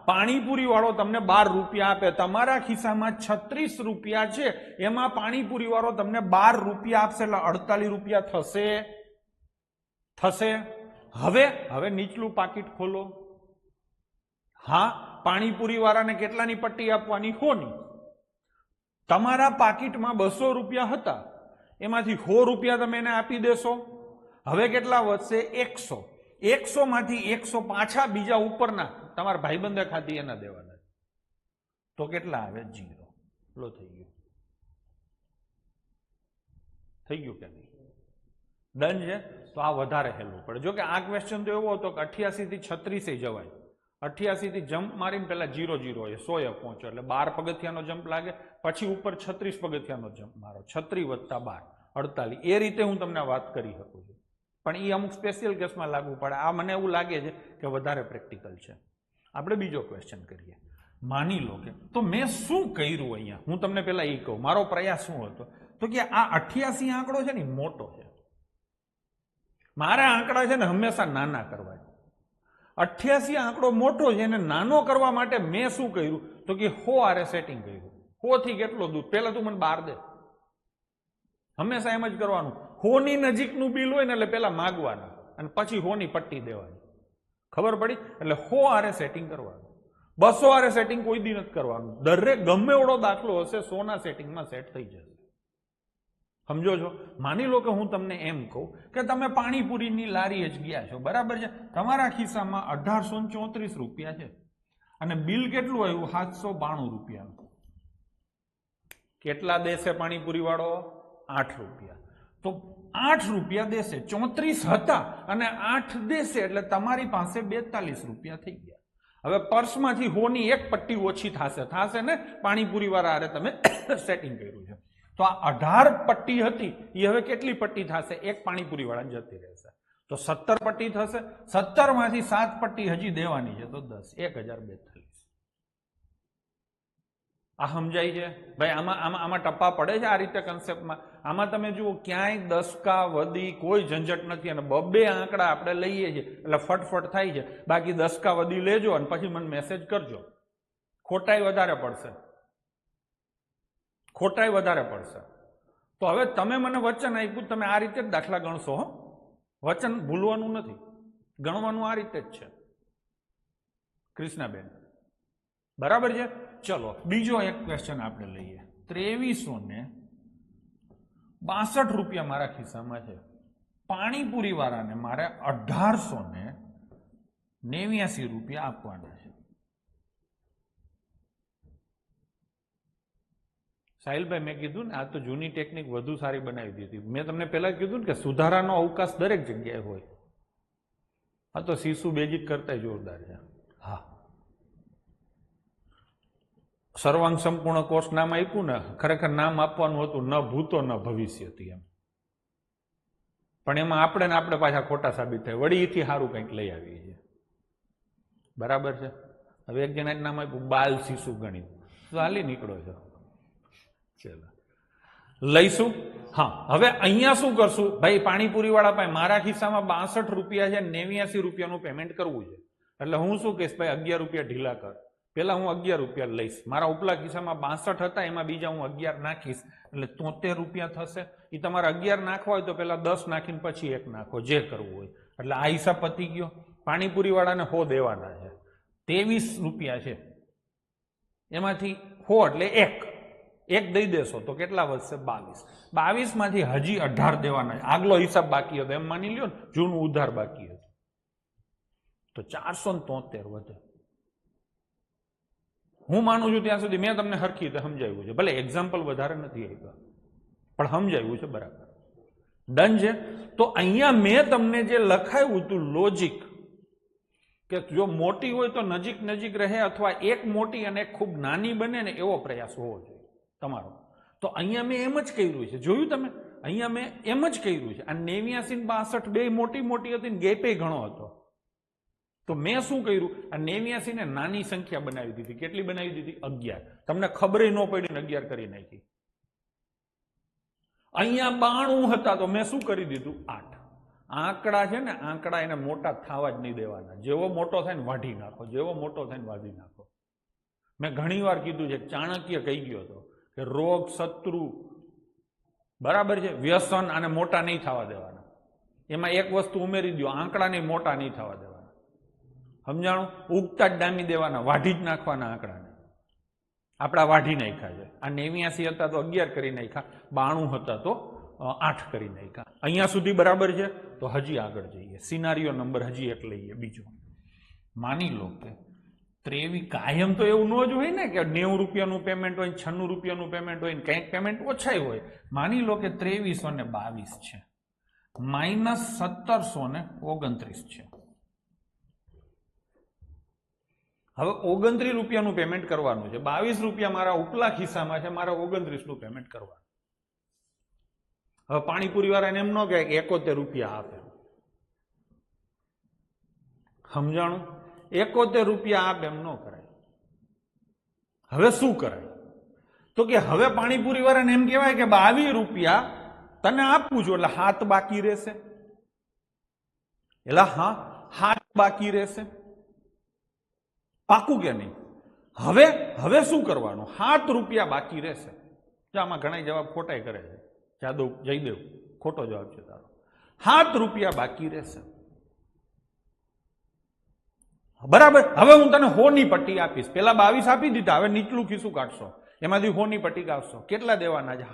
પાણીપુરી વાળો તમને 12 રૂપિયા આપે, તમારા ખિસ્સામાં 36 રૂપિયા છે, એમાં પાણીપુરી વાળો તમને 12 રૂપિયા આપશે, એટલે 48 રૂપિયા થશે. હવે નીચલું પાકીટ ખોલો. હા, પાણીપુરી વાળાને કેટલાની પટ્ટી આપવાની? 100 ની. તમારા પાકીટમાં 200 રૂપિયા હતા, એમાંથી 100 રૂપિયા તમે એને આપી દેશો. હવે કેટલા વધશે? 100. 100 માંથી 100 પાછા બીજા ઉપરના તમારા ભાઈબંધે ખાધી એના દેવાના. તો કેટલા આવે? 0. લો થઈ ગયું કે નહીં? ડન છે. તો આ વધારે હેલું પડે. જો કે આ ક્વેશ્ચન તો એવો હતો કે 88 થી 36 જવાય. 88 થી જમ્પ મારીને પેલા 0 0 એ 100 એ પહોંચો, એટલે 12 પગથિયાનો જમ્પ લાગે, પછી ઉપર 36 પગથિયાનો જમ્પ મારો, 36 વત્તા 12 48. એ રીતે હું તમને વાત કરી શકું છું, પણ એ અમુક સ્પેશિયલ કેસમાં લાગુ પડે. આ મને એવું લાગે છે કે વધારે પ્રેક્ટિકલ છે. આપણે બીજો ક્વેશ્ચન કરીએ. માની લો કે, તો મેં શું કર્યું અહીંયા, હું તમને પેલા એ કહું મારો પ્રયાસ શું હતો. તો કે આ 88 આંકડો છે ને મોટો છે. મારા આંકડા છે ને હંમેશા નાના કરવા. 88 આંકડો મોટો છે, એને નાનો કરવા માટે મેં શું કર્યું? તો કે 100 આરે સેટિંગ કર્યું. 100 થી કેટલો દૂર? પેલા તું મને 12 દે. હંમેશા એમ જ કરવાનું. 100 ની નજીકનું બિલ હોય ને એટલે પેલા માગવાના અને પછી 100 ની પટ્ટી દેવાની. ખબર પડી? એટલે 100 આરે સેટિંગ કરવાનું. 200 આરે સેટિંગ કોઈ દી નથી કરવાનું. દરેક ગમે એવડો દાખલો હશે 100 ના સેટિંગમાં સેટ થઈ જશે. સમજો છો? માની લો કે હું તમને એમ કહું કે તમે પાણીપુરીની લારીએ જ ગયા છો. બરાબર છે. તમારા ખિસ્સામાં 1834 રૂપિયા છે અને બિલ કેટલું આવ્યું? 792 રૂપિયાનું. કેટલા દેશે પાણીપુરી વાળો? 8 રૂપિયા. તો 8 રૂપિયા દેશે. 34 હતા અને 8 દેશે, એટલે તમારી પાસે 42 રૂપિયા થઈ ગયા. હવે પર્સમાંથી 100 ની એક પટ્ટી ઓછી થશે ને? પાણીપુરી વાળા હારે તમે સેટિંગ કર્યું છે. તો આ 18 પટ્ટી હતી એ હવે કેટલી પટ્ટી થશે? એક પાણીપુરી વાળા જતી રહેશે, તો 17 પટ્ટી થશે. 17 માંથી 7 પટ્ટી હજી દેવાની છે, તો 10, 1042. આ સમજાય છે ભાઈ? આમાં ટપ્પા પડે છે આ રીતે કન્સેપ્ટમાં. આમાં તમે જુઓ ક્યાંય દસકા વદી કોઈ ઝંઝટ નથી, અને બબ્બે આંકડા આપણે લઈએ છીએ એટલે ફટફટ થાય છે. બાકી દસકા વદી લેજો અને પછી મને મેસેજ કરજો. ખોટાઈ વધારે પડશે, ખોટાઈ વધારે પડશે. તો હવે તમે મને વચન આપ્યું, તમે આ રીતે જ દાખલા ગણશો. વચન ભૂલવાનું નથી, ગણવાનું આ રીતે જ છે. કૃષ્ણાબેન બરાબર છે? ચલો બીજો એક ક્વેશ્ચન આપણે લઈએ. 2362 રૂપિયા મારા ખિસ્સામાં છે. પાણીપુરી વાળાને મારે 1889 રૂપિયા આપવાના છે. સાહિલભાઈ મેં કીધું ને, આ તો જૂની ટેકનિક વધુ સારી બનાવી દીધી. મેં તમને પહેલા કીધું ને કે સુધારાનો અવકાશ દરેક જગ્યાએ હોય. આ તો શિશુ બેજીક કરતા જોરદાર છે. હા, સર્વાંગ સંપૂર્ણ કોર્સ નામ આપ્યું ને, ખરેખર નામ આપવાનું હતું ન ભૂતો ન ભવિષ્યથી એમ, પણ એમાં આપણે ને આપણે પાછા ખોટા સાબિત થાય. વળી એથી સારું કંઈક લઈ આવીએ છીએ. બરાબર છે? હવે એક જણા નામ આપ્યું બાલ શિશુ ગણિત, તો હાલી નીકળો છો. ચલો લઈશું. હા, હવે અહીંયા શું કરશું ભાઈ? પાણીપુરી વાળા પાસે મારા ખિસ્સામાં 62 રૂપિયા છે, 89 રૂપિયાનું પેમેન્ટ કરવું છે. એટલે હું શું કહીશ ભાઈ, 11 રૂપિયા ઢીલા કર. પેલા હું 11 રૂપિયા લઈશ. મારા ઉપલા ખિસ્સામાં 62 હતા, એમાં બીજા હું 11 નાખીશ, એટલે 73 રૂપિયા થશે. એ તમારે 11 નાખવા હોય તો પેલા 10 નાખીને પછી 1 નાખો, જે કરવું હોય. એટલે આ હિસાબ પતી ગયો. પાણીપુરી વાળાને 100 દેવાના છે, 23 રૂપિયા છે, એમાંથી 100 એટલે 1 દઈ દેશો તો કેટલા વધશે? 22. 22 માંથી હજી 18 દેવાના છે. આગલો હિસાબ બાકી હતો એમ માની લ્યો ને, જૂનું ઉધાર બાકી હતું, તો 473 વધે. હું માનું છું ત્યાં સુધી મેં તમને હરખી રીતે સમજાવ્યું છે. ભલે એક્ઝામ્પલ વધારે નથી આપ્યા, પણ સમજાવ્યું છે બરાબર. ડન છે? તો અહીંયા મેં તમને જે લખાયું હતું લોજિક, કે જો મોટી હોય તો નજીક નજીક રહે, અથવા એક મોટી અને એક ખૂબ નાની બને ને, એવો પ્રયાસ હોવો જોઈએ તમારો. તો અહીંયા મેં એમ જ કર્યું છે. જોયું તમે? અહીંયા મેં એમ જ કર્યું છે. આ 89 ને 62 બે મોટી મોટી હતી ને ગેપે ઘણો હતો. તો મેં શું કર્યું? આ 89 ને નાની સંખ્યા બનાવી દીધી. કેટલી બનાવી દીધી? 11. તમને ખબર ન પડી ને 11 કરી નાખી. અહીંયા 92 હતા તો મેં શું કરી દીધું? 8. આંકડા છે ને, આંકડા એને મોટા થવા જ નહીં દેવાના. જેવો મોટો થાય ને વાઢી નાખો, જેવો મોટો થાય ને વાઢી નાખો. મેં ઘણી વાર કીધું છે, ચાણક્ય કહી ગયો હતો કે રોગ, શત્રુ, બરાબર છે, વ્યસન આને મોટા નહીં થવા દેવાના. એમાં એક વસ્તુ ઉમેરી દો, આંકડાને મોટા નહીં થવા દેવાના. સમજાણું? ઉગતા જ ડામી દેવાના, વાઢી જ નાખવાના આંકડાને. આપણા વાઢી નાખ્યા છે. આ 89 હતા તો 11 કરી નાખ્યા, 92 હતા તો 8 કરી નાખ્યા. અહીંયા સુધી બરાબર છે? તો હજી આગળ જઈએ. સિનારીઓ નંબર હજી એક લઈએ, બીજો. માની લો કે 23, કાયમ તો એવું ન જ હોય ને કે 90 રૂપિયાનું પેમેન્ટ હોય, 96 રૂપિયાનું પેમેન્ટ હોય, કંઈક પેમેન્ટ ઓછાય હોય. માની લો કે 2322 છે, માઇનસ 1729 છે. હવે 29 રૂપિયાનું પેમેન્ટ કરવાનું છે. 22 રૂપિયા મારા ઉપલા ખિસ્સામાં છે, મારા 29નું પેમેન્ટ કરવાનું. હવે પાણીપુરી વાળાને એમ ન કહે કે 71 રૂપિયા આપે. સમજાણું? 71 રૂપિયા આપે એમ ન કરાય. હવે શું કરાય? તો કે હવે પાણીપુરી વાળાને એમ કહેવાય કે 22 રૂપિયા તને આપું છું, એટલે હાથ બાકી રહેશે. એટલે હા, હાથ બાકી રહેશે. પાકું કે નહીં? હવે શું કરવાનું? 7 રૂપિયા બાકી રહેશે. આમાં ઘણા જવાબ ખોટાઈ કરે છે. જયદેવ ખોટો જવાબ છે તારો. 7 રૂપિયા બાકી રહેશે. બરાબર. હવે હું તને 100 ની પટ્ટી આપીશ. પેલા 22 આપી દીધા, હવે નીચલું ખિસ્સું કાઢશો, એમાંથી 100 ની પટ્ટી કાઢશો. કેટલા દેવાના છે?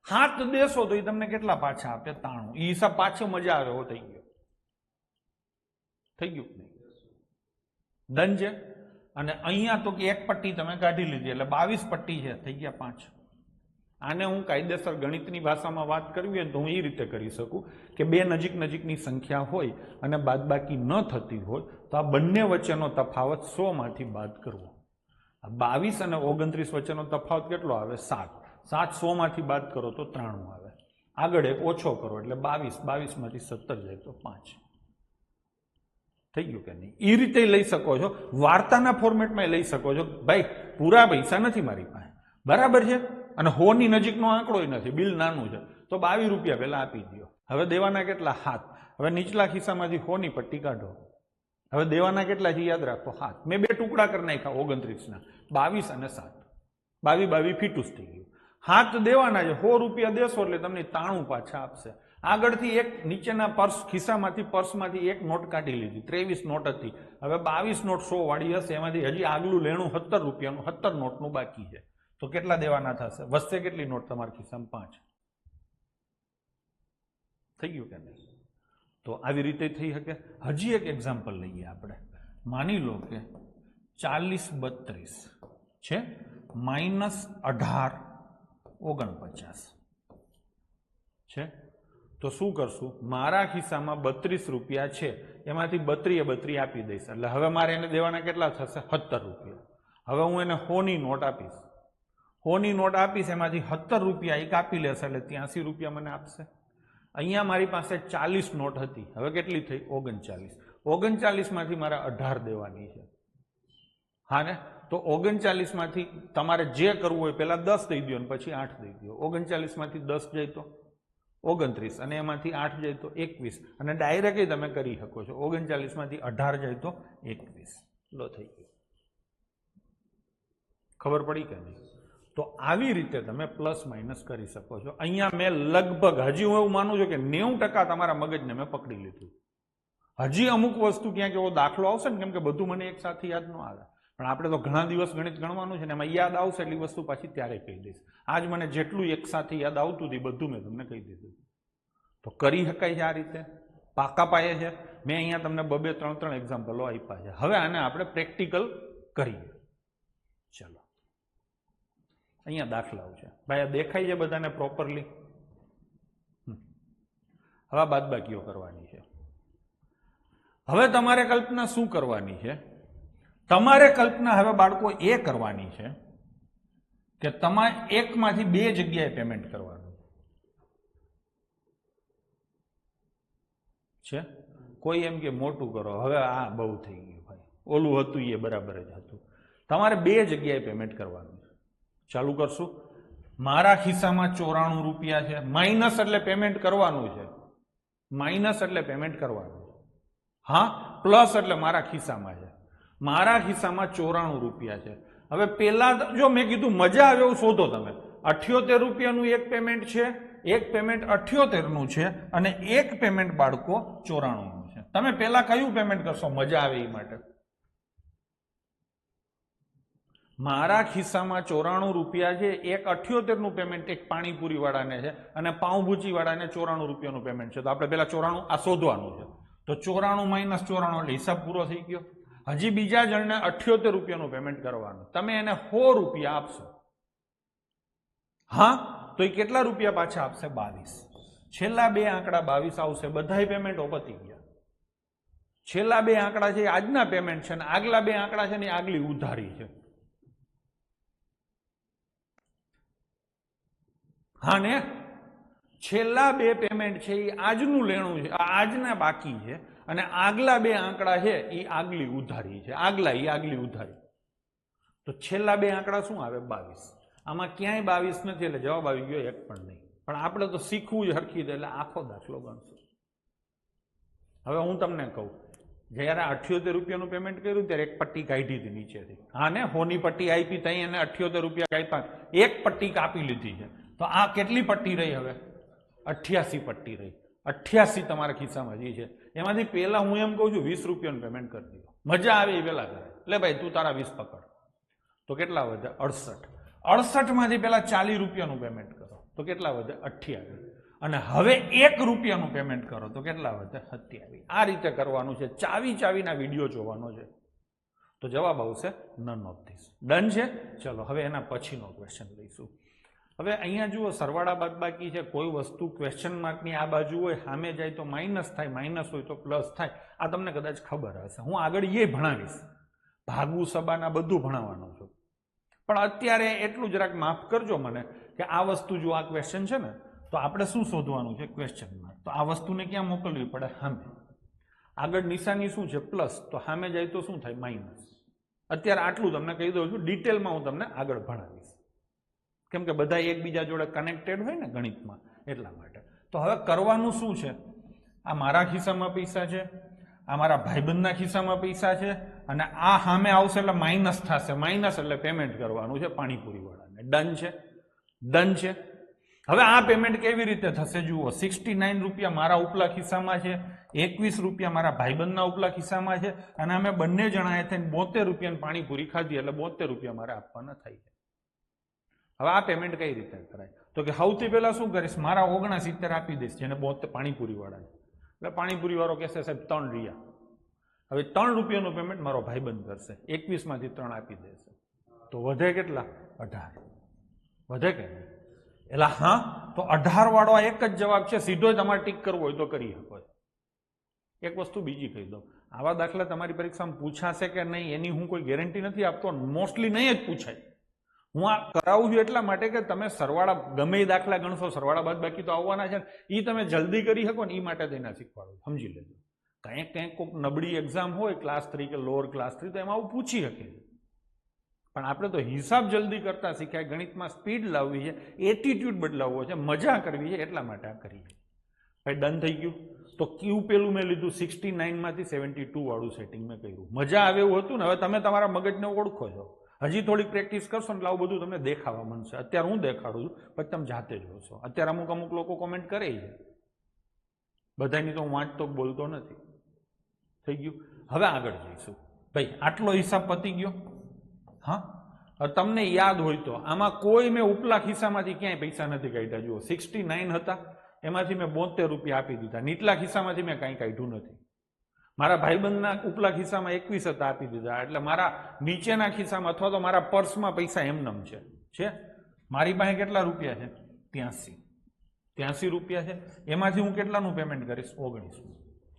7 દેશો તો એ તમને કેટલા પાછા આપે? 93. એ હિસાબ પાછો મજા આવે એવો થઈ ગયો. થઈ ગયું ડન છે? અને અહીંયા તો કે એક પટ્ટી તમે કાઢી લીધી, એટલે 22 પટ્ટી છે, થઈ ગયા 5. આને હું કાયદેસર ગણિતની ભાષામાં વાત કરવી હોય તો હું એ રીતે કરી શકું કે બે નજીક નજીકની સંખ્યા હોય અને બાદબાકી ન થતી હોય તો આ બંને વચ્ચેનો તફાવત 100 માંથી બાદ કરવો. 22 અને 29 વચ્ચેનો તફાવત કેટલો આવે? 7. 700 માંથી બાદ કરો તો 93 આવે, આગળ એક ઓછો કરો એટલે 22, 22 માંથી 17 જાય તો 5. થઈ ગયું કે નહીં? એ રીતે લઈ શકો છો, વાર્તાના ફોર્મેટમાં લઈ શકો છો. ભાઈ પૂરા પૈસા નથી મારી પાસે, બરાબર છે, અને 100 ની નજીકનો આંકડો નથી, બિલ નાનું છે, તો 22 રૂપિયા પહેલા આપી દો. હવે દેવાના કેટલા? 7. હવે નીચલા ખિસ્સામાંથી 100 ની પટ્ટી કાઢો. હવે દેવાના કેટલા છે યાદ રાખો? 7. મેં 2 ટુકડા કરી નાખ્યા 29 ના, 22 અને 7. 22 ફીટુસ થઈ ગયું. 7 દેવાના છે, 100 રૂપિયા દેશો એટલે તમને 93 પાછા આપશે. આગળથી એક નીચેના ખિસ્સામાંથી પર્સમાંથી એક નોટ કાઢી લીધી, 23 નોટ હતી. હવે 22 નોટ 100 વાળી હશે, એમાંથી હજી આગલું લેણું 17 રૂપિયાનું 17 નોટનું બાકી છે. તો કેટલા દેવાના થશે? વધશે કેટલી નોટ તમારા ખિસ્સામાં? 5. થઈ ગયું કે નહીં? તો આવી રીતે થઈ શકે. હજી એક એક્ઝામ્પલ લઈએ આપણે. માની લો કે 40 32 છે, -18 49 છે. તો શું કરશું? મારા ખિસ્સામાં 32 રૂપિયા છે, એમાંથી 32 આપી દઈશ, એટલે હવે મારે એને દેવાના કેટલા થશે? 17 રૂપિયા. હવે હું એને 100 ની નોટ આપીશ, 100 ની નોટ આપીશ, એમાંથી 17 રૂપિયા એક આપી લેશે એટલે 83 રૂપિયા મને આપશે. અહીંયા મારી પાસે 40 નોટ હતી, હવે કેટલી થઈ? 39. 39 માંથી મારે 18 દેવાની છે. હા ને? તો 39 માંથી તમારે જે કરવું હોય પહેલા 10 દઈ દો અને પછી 8 દઈ દો. 39 માંથી 10 જાય તો 29, અને એમાંથી 8 જાય તો 21, અને ડાયરેક્ટ તમે કરી શકો છો. 39 માંથી 18 જાય તો 21. લો થઈ ગયું. ખબર પડી કે નહીં? તો આવી રીતે તમે પ્લસ માઇનસ કરી શકો છો. અહીંયા મેં લગભગ, હજી હું એવું માનું છું કે 90% તમારા મગજને મેં પકડી લીધું. હજી અમુક વસ્તુ ક્યાંક એવો દાખલો આવશે ને, કેમ કે બધું મને એક સાથે યાદ ન આવે, પણ આપણે તો ઘણા દિવસ ગણિત ગણવાનું છે ને, એમાં યાદ આવશે એટલી વસ્તુ પાછી ત્યારે કહી દઈશ. આજ મને જેટલું એક સાથે યાદ આવતું હતું બધું મેં તમને કહી દીધું. તો કરી શકાય છે આ રીતે, પાકા પાયે છે. મેં અહીંયા તમને 2-2, 3-3 એક્ઝામ્પલો આપ્યા છે. હવે આને આપણે પ્રેક્ટિકલ કરીએ. ચલો, અહીંયા દાખલાઓ છે ભાઈ, આ દેખાય છે બધાને પ્રોપરલી? હવે બાદબાકીઓ કરવાની છે. હવે તમારે કલ્પના શું કરવાની છે? તમારે કલ્પના હવે બાળકો એ કરવાની છે કે તમારે એકમાંથી 2 જગ્યાએ પેમેન્ટ કરવાનું છે. કોઈ એમ કે મોટું કરો, હવે આ બહુ થઈ ગયું ભાઈ, ઓલું હતું એ બરાબર જ હતું. તમારે 2 જગ્યાએ પેમેન્ટ કરવાનું છે. ચાલુ કરશું. મારા ખિસ્સામાં 94 રૂપિયા છે. માઇનસ એટલે પેમેન્ટ કરવાનું છે, માઇનસ એટલે પેમેન્ટ કરવાનું છે. હા, પ્લસ એટલે મારા ખિસ્સામાં છે. મારા ખિસ્સામાં 94 રૂપિયા છે. હવે પેલા જો મેં કીધું મજા આવે એવું શોધો તમે. 78 રૂપિયાનું એક પેમેન્ટ છે, એક પેમેન્ટ 78 નું છે, અને એક પેમેન્ટ બાળકો 94 નું છે. તમે પેલા કયું પેમેન્ટ કરશો મજા આવે એ માટે? મારા ખિસ્સામાં 94 રૂપિયા છે, એક 78 નું પેમેન્ટ એક પાણીપુરી વાળાને છે, અને પાઉંભૂજી વાળાને 94 રૂપિયાનું પેમેન્ટ છે. તો આપણે પેલા 94 આ શોધવાનું છે. તો 94 - 94 એટલે હિસાબ પૂરો થઈ ગયો. હજી બીજા જણને 78 રૂપિયાનું પેમેન્ટ કરવાનું. તમે એને 100 રૂપિયા આપશો, હા, તો એ કેટલા રૂપિયા પાછા આપશે? 22. છેલ્લા 2 આંકડા 22 આવશે. બધાય પેમેન્ટો પતી ગયા. છેલ્લા 2 આંકડા છે આજના પેમેન્ટ છે, અને આગલા 2 આંકડા છે ને આગલી ઉધારી છે. હા ને? છેલ્લા 2 પેમેન્ટ છે એ આજનું લેણું છે, આજના બાકી છે, અને આગલા 2 આંકડા છે એ આગલી ઉધારી છે. આગલી ઉધારી. તો છેલ્લા 2 આંકડા શું આવે? 22. આમાં ક્યાંય 22 નથી એટલે જવાબ આવી ગયો એક પણ નહીં. પણ આપણે તો શીખવું જ હરખી દે એટલે આખો દાખલો ગણશું. હવે હું તમને કહું, જ્યારે 78 રૂપિયાનું પેમેન્ટ કર્યું ત્યારે એક પટ્ટી કાઢી હતી નીચેથી. હા ને? 100 ની પટ્ટી આપી, ત્યાં એને 78 રૂપિયા કાપ્યા, એક પટ્ટી કાપી લીધી છે. તો આ કેટલી પટ્ટી રહી? હવે 88 પટ્ટી રહી. 88 તમારા ખિસ્સામાં જે છે એમાંથી પહેલા હું એમ કહું છું 20 રૂપિયાનું પેમેન્ટ કરી દીધો. મજા આવે એ પેલા કરે. એટલે ભાઈ તું તારા 20 પકડ. તો કેટલા વધે? 68. 68 માંથી પેલા 40 રૂપિયાનું પેમેન્ટ કરો તો કેટલા વધે? 28. અને હવે 1 રૂપિયાનું પેમેન્ટ કરો તો કેટલા વધે? 27. આ રીતે કરવાનું છે. ચાવીના વિડીયો જોવાનો છે. તો જવાબ આવશે નન ઓફ ધીસ. ડન છે? ચલો હવે એના પછીનો ક્વેશ્ચન લઈશું. હવે અહીંયા જુઓ, સરવાળા બાદબાકી છે. કોઈ વસ્તુ ક્વેશ્ચન માર્કની આ બાજુ હોય, સામે જાય તો માઇનસ થાય, માઇનસ હોય તો પ્લસ થાય. આ તમને કદાચ ખબર હશે. હું આગળ એ ભણાવીશ, ભાગુ સબાના બધું ભણાવવાનું છું. પણ અત્યારે એટલું જરાક માફ કરજો મને કે આ વસ્તુ જો આ ક્વેશ્ચન છે ને તો આપણે શું શોધવાનું છે ક્વેશ્ચનમાં, તો આ વસ્તુને ક્યાં મોકલવી પડે સામે. આગળ નિશાની શું છે પ્લસ, તો સામે જાય તો શું થાય માઇનસ. અત્યારે આટલું તમને કહી દઉં છું, ડિટેલમાં હું તમને આગળ ભણાવીશ કેમ કે બધા એકબીજા જોડે કનેક્ટેડ હોય ને ગણિતમાં એટલા માટે. તો હવે કરવાનું શું છે, આ મારા ખિસ્સામાં પૈસા છે, આ મારા ભાઈબંધના ખિસ્સામાં પૈસા છે અને આ સામે આવશે એટલે માઇનસ થશે. માઇનસ એટલે પેમેન્ટ કરવાનું છે પાણીપુરી વાળાને. ડન છે, ડન છે. હવે આ પેમેન્ટ કેવી રીતે થશે જુઓ, 69 રૂપિયા મારા ઉપલા ખિસ્સામાં છે, 21 રૂપિયા મારા ભાઈબંધના ઉપલા ખિસ્સામાં છે અને અમે બંને જણાએ થઈને 72 રૂપિયાની પાણીપુરી ખાધી એટલે 72 રૂપિયા મારે આપવાના થઈ જાય. હવે આ પેમેન્ટ કઈ રીતે કરાય, તો કે સૌથી પહેલા શું કરીશ, મારા 69 આપી દઈશ જેને 72 પાણીપુરી વાળાને. એટલે પાણીપુરી વાળો કહેશે સાહેબ 3 રહ્યા. હવે 3 રૂપિયાનું પેમેન્ટ મારો ભાઈબંધ કરશે, 21 માંથી 3 આપી દેશે, તો વધે કેટલા 18. વધે કે નહીં? એટલે હા, તો 18 વાળો એક જ જવાબ છે, સીધો તમારે ટીક કરવો હોય તો કરી શકો. એક વસ્તુ બીજી કહી દઉં, આવા દાખલા તમારી પરીક્ષામાં પૂછાશે કે નહીં એની હું કોઈ ગેરંટી નથી આપતો, મોસ્ટલી નહીં જ પૂછાય. હું આ કરાવું છું એટલા માટે કે તમે સરવાળા ગમે એ દાખલા ગણશો, સરવાળા બાદ બાકી તો આવવાના છે, એ તમે જલ્દી કરી શકો ને એ માટે થઈને શીખવાડું. સમજી લેજો, કંઈક કોઈક નબળી એક્ઝામ હોય ક્લાસ 3 કે લોઅર ક્લાસ 3 તો એમાં આવું પૂછી શકે, પણ આપણે તો હિસાબ જલ્દી કરતા શીખ્યા, ગણિતમાં સ્પીડ લાવવી છે, એટીટ્યુડ બદલાવવો છે, મજા કરવી છે, એટલા માટે આ કરીએ. ભાઈ ડન થઈ ગયું. તો ક્યુ પેલું મેં લીધું 69 માંથી 72 વાળું સેટિંગ મેં કર્યું. મજા આવે એવું હતું ને. હવે તમે તમારા મગજને ઓળખો છો, હજી થોડીક પ્રેક્ટિસ કરશો ને આવું બધું તમને દેખાવા માંડશે. અત્યારે હું દેખાડું છું પછી તમે જાતે જોશો. અત્યારે અમુક લોકો કોમેન્ટ કરે છે, બધાની તો હું વાંચતો બોલતો નથી. થઈ ગયું. હવે આગળ જઈશું. ભાઈ આટલો હિસાબ પતી ગયો. હા, તમને યાદ હોય તો આમાં કોઈ મેં ઉપલા ખિસ્સામાંથી ક્યાંય પૈસા નથી કાઢ્યા. જુઓ 69 હતા, એમાંથી મેં 72 રૂપિયા આપી દીધા. નીચલા ખિસ્સામાંથી મેં કાંઈ કાઢ્યું નથી. મારા ભાઈબંધના ઉપલા ખિસ્સામાં 21 હતા, આપી દીધા. એટલે મારા નીચેના ખિસ્સામાં અથવા તો મારા પર્સમાં પૈસા એમનેમ છે. મારી પાસે કેટલા રૂપિયા છે 83 રૂપિયા છે. એમાંથી હું કેટલાનું પેમેન્ટ કરીશ 19.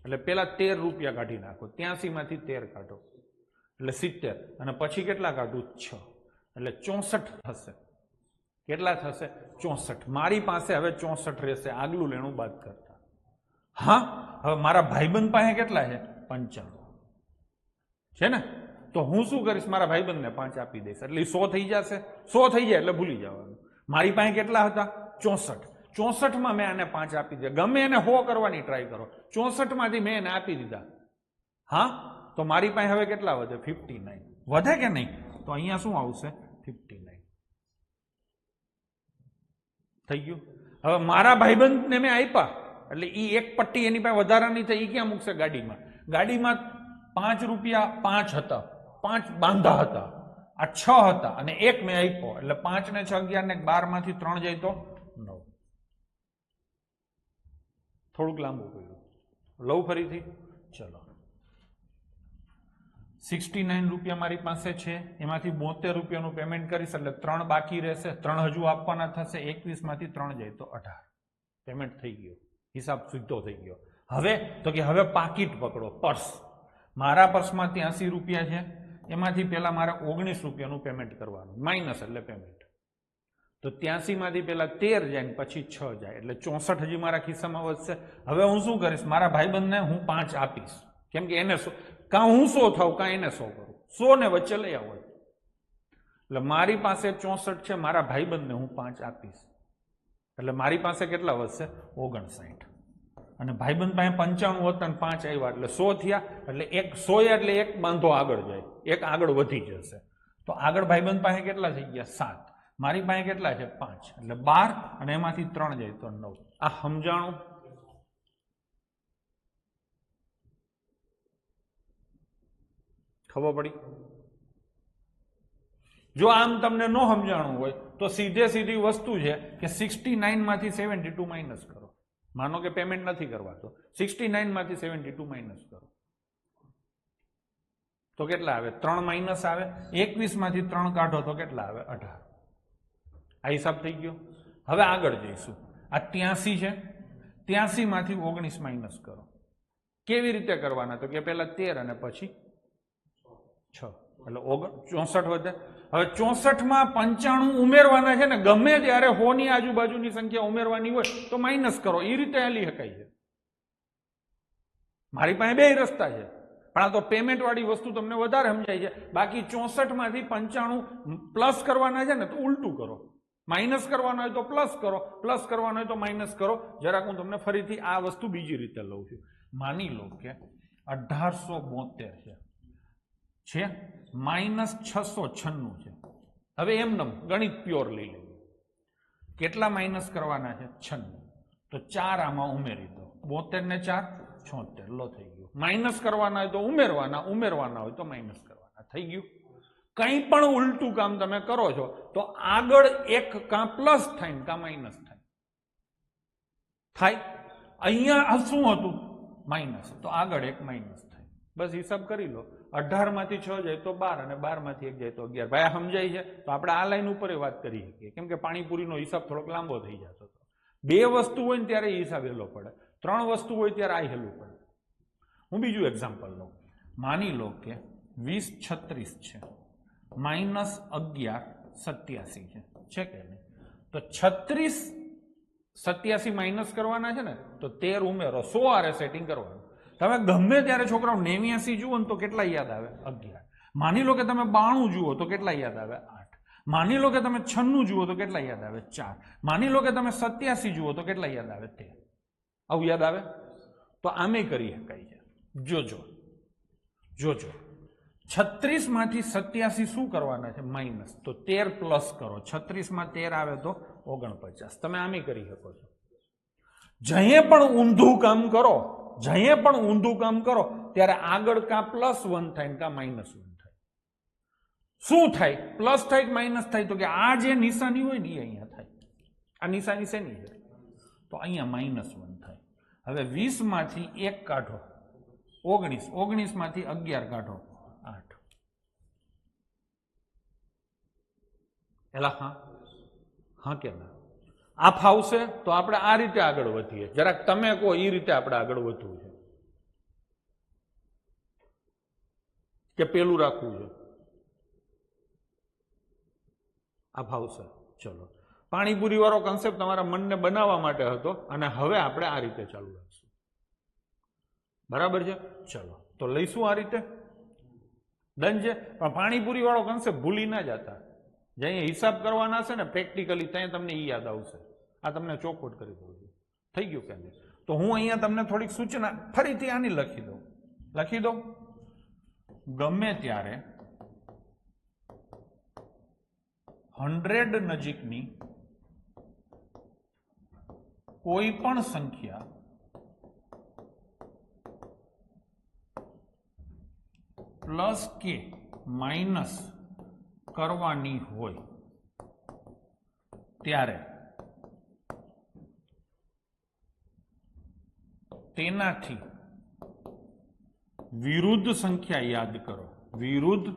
એટલે પેલા 13 રૂપિયા કાઢી નાખો. 83 માંથી 13 કાઢો એટલે 70 અને પછી કેટલા કાઢું 6 એટલે 64 થશે. કેટલા થશે 64. મારી પાસે હવે 64 રહેશે આગલું લેણું બાદ કરતા. હા, હવે મારા ભાઈબંધ પાસે કેટલા છે 95 છે ને, તો હું શું કરીશ, મારા ભાઈબંધને 5 આપી દઈશ એટલે 100 થઈ જશે. 100 થઈ જાય એટલે ભૂલી જવાનું. મારી પાસે કેટલા હતા 64. 64માં મેં આને 5 આપી દીધા. ગમે એને 100 કરવાની ટ્રાય કરો, 64 માંથી મેં એને આપી દીધા. હા, તો મારી પાસે હવે કેટલા વધે 59. વધે કે નહીં? તો અહીંયા શું આવશે 59 થઈ ગયું. હવે મારા ભાઈબંધને મેં આપ્યા એટલે એ એક પટ્ટી એની પાસે વધારાની થઈ, એ ક્યાં મૂકશે ગાડીમાં. ગાડીમાં 5 રૂપિયા 5 હતા, 5 બાંધા હતા, આ 6 હતા અને 1 મેં આપ્યો એટલે 5 ને 6 11 ને 12 માંથી 3 જાય તો 9. થોડુંક લાંબુ પડ્યું, લઉં ફરીથી. ચલો, 69 રૂપિયા મારી પાસે છે, એમાંથી 72 રૂપિયાનું પેમેન્ટ કરીશ એટલે 3 બાકી રહેશે. 3 હજુ આપવાના થશે. 21 માંથી 3 જાય તો 18. પેમેન્ટ થઈ ગયો, હિસાબ સીધો થઈ ગયો. હવે તો કે હવે પાકીટ પકડો, પર્સ. મારા પર્સમાં 83 રૂપિયા છે, એમાંથી પેલા મારે 19 રૂપિયાનું પેમેન્ટ કરવાનું, માઇનસ એટલે પેમેન્ટ. તો 83 માંથી પેલા 13 જાય ને પછી 6 જાય એટલે 64 હજી મારા ખિસ્સામાં વધશે. હવે હું શું કરીશ, મારા ભાઈબંધને હું 5 આપીશ, કેમ કે એને કાં હું 100 થાવ કાં એને 100 કરું, 100 ને વચ્ચે લઈ આવો. એટલે મારી પાસે 64 છે, મારા ભાઈબંધને હું 5 આપીશ એટલે મારી પાસે કેટલા વધશે 59. અને ભાઈબંધ પાસે 95 હતા ને 5 આવ્યા એટલે 100 થયા. એટલે 100 એટલે 1 બાંધો આગળ જાય, 1 આગળ વધી જશે. તો આગળ ભાઈબંધ પાસે કેટલા થઈ ગયા 7, મારી પાસે કેટલા છે 5 એટલે 12 અને એમાંથી 3 જાય તો 9. આ સમજાણું? ખબર પડી? જો આમ તમને ન સમજાણું હોય તો સીધી વસ્તુ છે કે 69 માંથી 72 માઇનસ કરો. માનો કે પેમેન્ટ નથી કરવા તો 69 માંથી 72 માઇનસ કરો તો કેટલા આવે 3 માઇનસ આવે. 21 માંથી 3 કાઢો તો કેટલા આવે 18. આ હિસાબ થઈ ગયો. હવે આગળ જઈશું. આ 83 છે, 83 માંથી 19 માઇનસ કરો. કેવી રીતે કરવાના? તો કે પહેલા 13 અને પછી 6 એટલે 64 વધે. હવે 64 માં 95 ઉમેરવાના છે ને, ગમે ત્યારે 100 ની આજુબાજુની સંખ્યા ઉમેરવાની હોય તો માઇનસ કરો, એ રીતે હાલી શકાય છે. મારી પાસે બે રસ્તા છે, પણ આ તો પેમેન્ટ વાળી વસ્તુ તમને વધારે સમજાય છે. બાકી 64 માંથી 95 પ્લસ કરવાના છે ને તો ઉલટું કરો, માઇનસ કરવાનો હોય તો પ્લસ કરો, પ્લસ કરવાનો હોય તો માઇનસ કરો. જરાક હું તમને ફરીથી આ વસ્તુ બીજી રીતે લઉં છું. માની લો કે 1872 છે માઇનસ 696 છે. હવે એમનેમ ગણિત પ્યોર લઈ લઈએ. કેટલા માઇનસ કરવાના છે? 96. તો 4 આમાં ઉમેરી દો. 72 ને 4 76 લો થઈ ગયું. માઇનસ કરવાના હોય તો ઉમેરવાના, ઉમેરવાના હોય તો માઇનસ કરવાના. થઈ ગયું. કંઈ પણ ઉલટું કામ તમે કરો છો તો આગળ એક કાં પ્લસ થાય કાં માઇનસ થાય. અહીંયા શું હતું? માઇનસ. તો આગળ એક માઇનસ થાય. બસ હિસાબ કરી લો. 18 માંથી 6 જાય તો 12 અને 12 માંથી 1 જાય તો 11. ભાઈ આ સમજાય છે? તો આપણે આ લાઈન ઉપર વાત કરી શકીએ, કેમ કે પાણીપુરીનો હિસાબ થોડોક લાંબો થઈ જતો હતો. 2 વસ્તુ હોય ને ત્યારે એ હિસાબ હેલો પડે, 3 વસ્તુ હોય ત્યારે આ હેલું પડે. હું બીજું એક્ઝામ્પલ લઉં. માની લો કે 20 36 છે માઇનસ 11 87 છે કે નહીં? તો 36 87 માઇનસ કરવાના છે ને, તો 13 ઉમેરો, 100 આરે સેટિંગ કરવાનું. તમે ગમે ત્યારે છોકરાઓ 89 જુઓ ને તો કેટલા યાદ આવે? 11. માની લો કે તમે 92 જુઓ તો કેટલા યાદ આવે? 8. માની લો કે તમે 96 જુઓ તો કેટલા યાદ આવે? 4. માની લો કે તમે 87 જુઓ તો કેટલા યાદ આવે? 13. આવું યાદ આવે? તો આમે કરી શકાય છે. જોજો 36 માંથી 87 શું કરવાના છે? માઇનસ. તો 13 પ્લસ કરો. 36 માં 13 આવે તો 49. તમે આમે કરી શકો છો. જઈએ પણ ઊંધું કામ કરો ત્યારે આગળ કાં +1 થાય કાં -1 થાય. શું થાય? પ્લસ થાય કે માઇનસ થાય? તો કે આ જે નિશાની હોય ને એ અહીંયા થાય. આ નિશાની શેની છે? તો અહીંયા -1 થાય. હવે 20 માંથી 1 કાઢો 19, 19 માંથી 11 કાઢો 8. એલા હા કે ના? આ ફાવશે તો આપણે આ રીતે આગળ વધીએ. જરાક તમે કહો એ રીતે આપણે આગળ વધવું છે કે પેલું રાખવું છે? આ ફાવશે. ચલો, પાણીપુરી વાળો કન્સેપ્ટ તમારા મનને બનાવવા માટે હતો અને હવે આપણે આ રીતે ચાલુ રાખશું. બરાબર છે? ચલો તો લઈશું આ રીતે. ડન છે? પણ પાણીપુરી વાળો કન્સેપ્ટ ભૂલી ના જતા. જે હિસાબ કરવાના છે ને પ્રેક્ટિકલી ત્યાં તમને એ યાદ આવશે. આ તમને ચોખવટ કરી દઉં છું. થઈ ગયું કે નહીં? તો હું અહીંયા તમને થોડીક સૂચના ફરીથી આની લખી દઉં. ગમે ત્યારે 100 નજીકની કોઈ પણ સંખ્યા પ્લસ કે માઇનસ કરવાની હોય ત્યારે તેનાથી વિરુદ્ધ સંખ્યા યાદ કરો. વિરુદ્ધ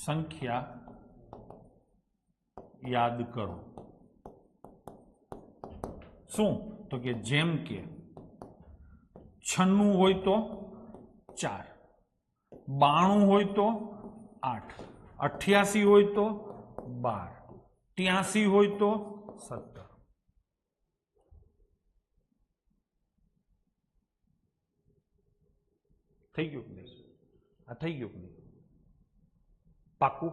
સંખ્યા યાદ કરો. શું? તો કે જેમ કે 96 હોય તો 4, 92 હોય તો 8, 88 હોય તો 12, 83 હોય તો 17. થઈ ગયું કે નહીં? આ થઈ ગયું કે નહીં? પાકું?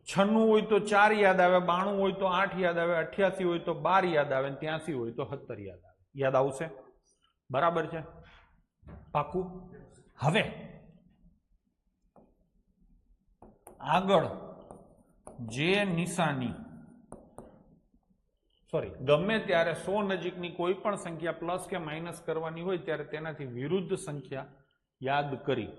96 હોય તો 4 યાદ આવે, 92 હોય તો 8 યાદ આવે, 88 હોય તો 12 યાદ આવે, 83 હોય તો 17 યાદ આવે. યાદ આવશે? બરાબર છે? પાકું? હવે આગળ જે નિશાની ગમે ત્યારે 100 નજીકની કોઈ પણ સંખ્યા પ્લસ કે માઇનસ કરવાની હોય ત્યારે તેનાથી વિરુદ્ધ સંખ્યા યાદ કરી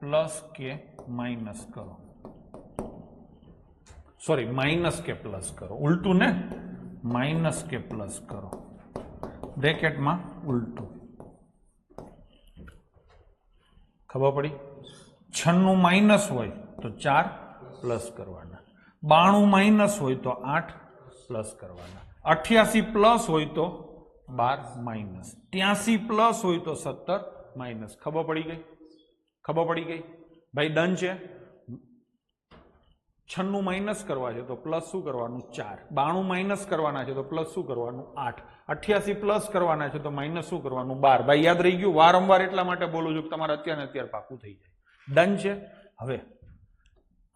પ્લસ કે માઇનસ કરો. માઇનસ કે પ્લસ કરો. ઉલટું ને? માઇનસ કે પ્લસ કરો. બ્રેકેટમાં ઉલટું. ખબર પડી? 96 માઇનસ હોય તો 4 પ્લસ કરવાના, 92 માઇનસ હોય તો 8 પ્લસ કરવાના, 88 પ્લસ હોય તો 12 માઇનસ 83 પ્લસ હોય તો 17 માઇનસ. ખબર પડી ગઈ? ખબર પડી ગઈ ભાઈ? ડન છે. 96 માઇનસ કરવા છે તો પ્લસ શું કરવાનું? 4. 92 માઇનસ કરવાના છે તો પ્લસ શું કરવાનું? 8. 88 પ્લસ કરવાના છે તો માઇનસ શું કરવાનું? 12. ભાઈ યાદ રહી ગયું? વારંવાર એટલા માટે બોલું છું કે તમારે અત્યારે પાકું થઈ જાય. ડન છે. હવે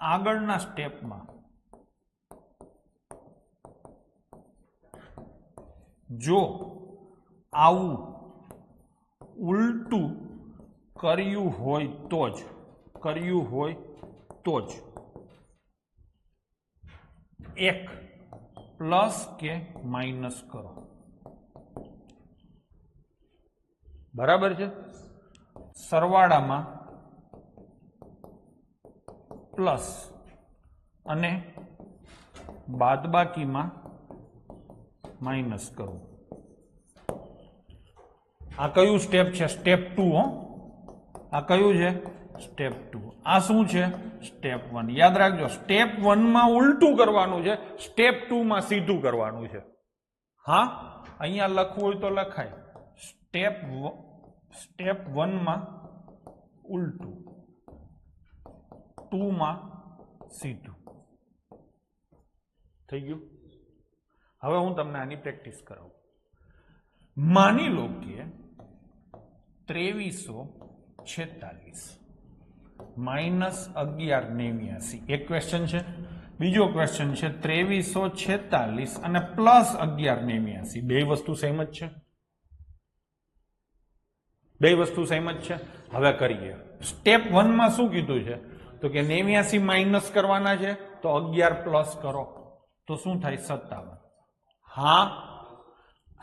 આગળના સ્ટેપમાં જો આવું ઉલટું કર્યું હોય તો જ એક પ્લસ કે માઇનસ કરો. બરાબર છે? સરવાળામાં પ્લસ અને બાદબાકીમાં માઇનસ કરો. આ કયું સ્ટેપ છે? સ્ટેપ 2. હો, આ કયું છે? સ્ટેપ 2. આ શું છે? સ્ટેપ 1. યાદ રાખજો, સ્ટેપ 1 માં ઉલટું કરવાનું છે, સ્ટેપ 2 માં સીધું કરવાનું છે. હા, અહીંયા લખવું હોય તો લખાય. સ્ટેપ 1 માં ઉલટું, 2 માં સીધું. થઈ ગયું? હવે હું તમને આની પ્રેક્ટિસ કરાવું. માની લો કે 2346 માઇનસ 1189. એક ક્વેશ્ચન છે. બીજો ક્વેશ્ચન છે 2346 અને પ્લસ 1189. બે વસ્તુ સેમ જ છે. બે વસ્તુ સેમ જ છે. હવે કરીએ. સ્ટેપ 1 માં શું કીધું છે? તો કે 89 માઇનસ કરવાના છે તો 11 પ્લસ કરો તો શું થાય? 57. હા,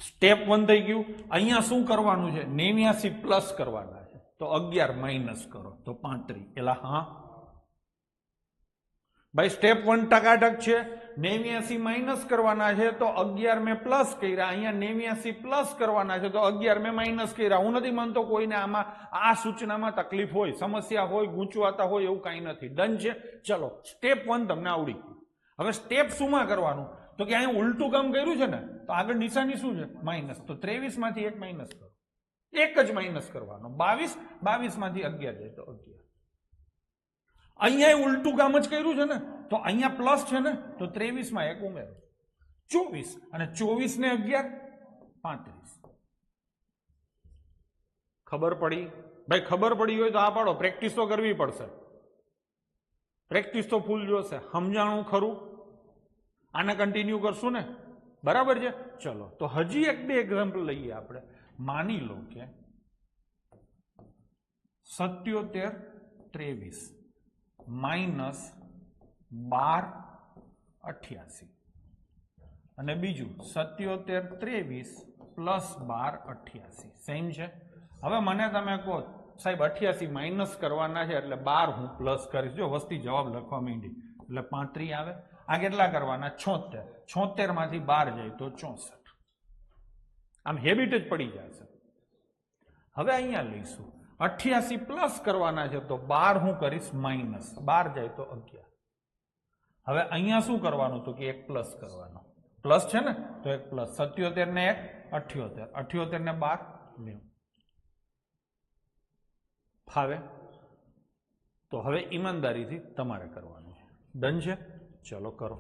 સ્ટેપ 1 થઈ ગયું. અહીંયા શું કરવાનું છે? 89 પ્લસ કરવાના છે તો 11 માઇનસ કરો તો 35. એલા હા ભાઈ, સ્ટેપ 1 ટકાટક છે. 89 માઇનસ કરવાના છે તો 11 મેં પ્લસ કર્યા. અહીંયા 89 પ્લસ કરવાના છે તો 11 મેં માઇનસ કર્યા. હું નથી માનતો કોઈને આમાં આ સૂચનામાં તકલીફ હોય, સમસ્યા હોય, ગૂંચવાતા હોય, એવું કાંઈ નથી. ડન છે. ચલો, સ્ટેપ 1 તમને આવડી ગયું. હવે સ્ટેપ શું કરવાનું? તો કે અહીંયા ઉલટું કામ કર્યું છે ને, તો આગળ નિશાની શું છે? માઇનસ. તો 23 માંથી 1 માઇનસ કરો. એક જ માઇનસ કરવાનો. 22 માંથી 11 જાય તો 11. અહીંયા ઉલટું કામ જ કર્યું છે ને, તો અહીંયા પ્લસ છે ને, તો 23 માં 1 ઉમેરો. 24 અને 24 ને 11 35. ખબર પડી? ભાઈ ખબર પડી હોય તો આ પાડો. પ્રેક્ટિસ તો કરવી પડશે. પ્રેક્ટિસ તો ફૂલ જોશે. સમજાણું ખરું? આને કન્ટિન્યુ કરશું ને? બરાબર છે. ચલો, તો હજી એક બે એક્ઝામ્પલ લઈએ આપણે. માની લો કે 7723 માઇનસ 1288 અને બીજું 7723 પ્લસ 1288. સેમ છે. હવે મને તમે કહો સાહેબ 88 માઇનસ કરવાના છે એટલે 12 હું પ્લસ કરીશ. જો વસ્તી જવાબ લખવા માંડી એટલે 35 આવે. આ કેટલા કરવાના? 76. 76 માંથી 12 જાય તો 64. આમ હેબિટ જ પડી જશે. હવે અહીંયા લઈશું 88 પ્લસ કરવાના છે તો 12 હું કરીશ માઇનસ. 12 જાય તો 11. હવે અહીંયા શું કરવાનું? તો કે 1 પ્લસ કરવાનો. પ્લસ છે ને તો 1 પ્લસ. 77 ને 1 78. 78 ને 12 90. ફાવે? તો હવે ઈમાનદારીથી તમારે કરવાનું છે. ડન છે? ચલો કરો.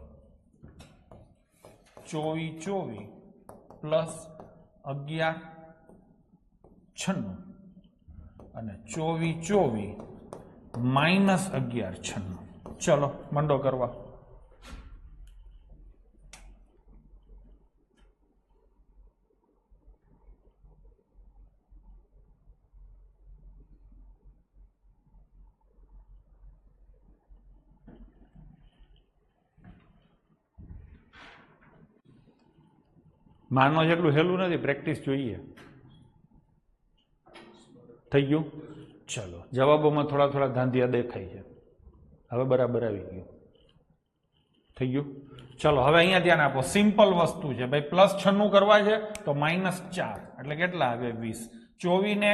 24 પ્લસ 11 96 અને 24 માઇનસ 11 96. ચલો મંડો કરવા. માનો જેટલું હેલું નથી, પ્રેક્ટિસ જોઈએ. થઈ ગયું? ચલો, જવાબોમાં થોડા થોડા ધાંધિયા દેખાય છે. હવે બરાબર આવી ગયું. થઈ ગયું? ચલો હવે અહીંયા ધ્યાન આપો. સિમ્પલ વસ્તુ છે ભાઈ. પ્લસ 96 કરવા છે તો માઇનસ 4 એટલે કેટલા આવે? 20. 24 ને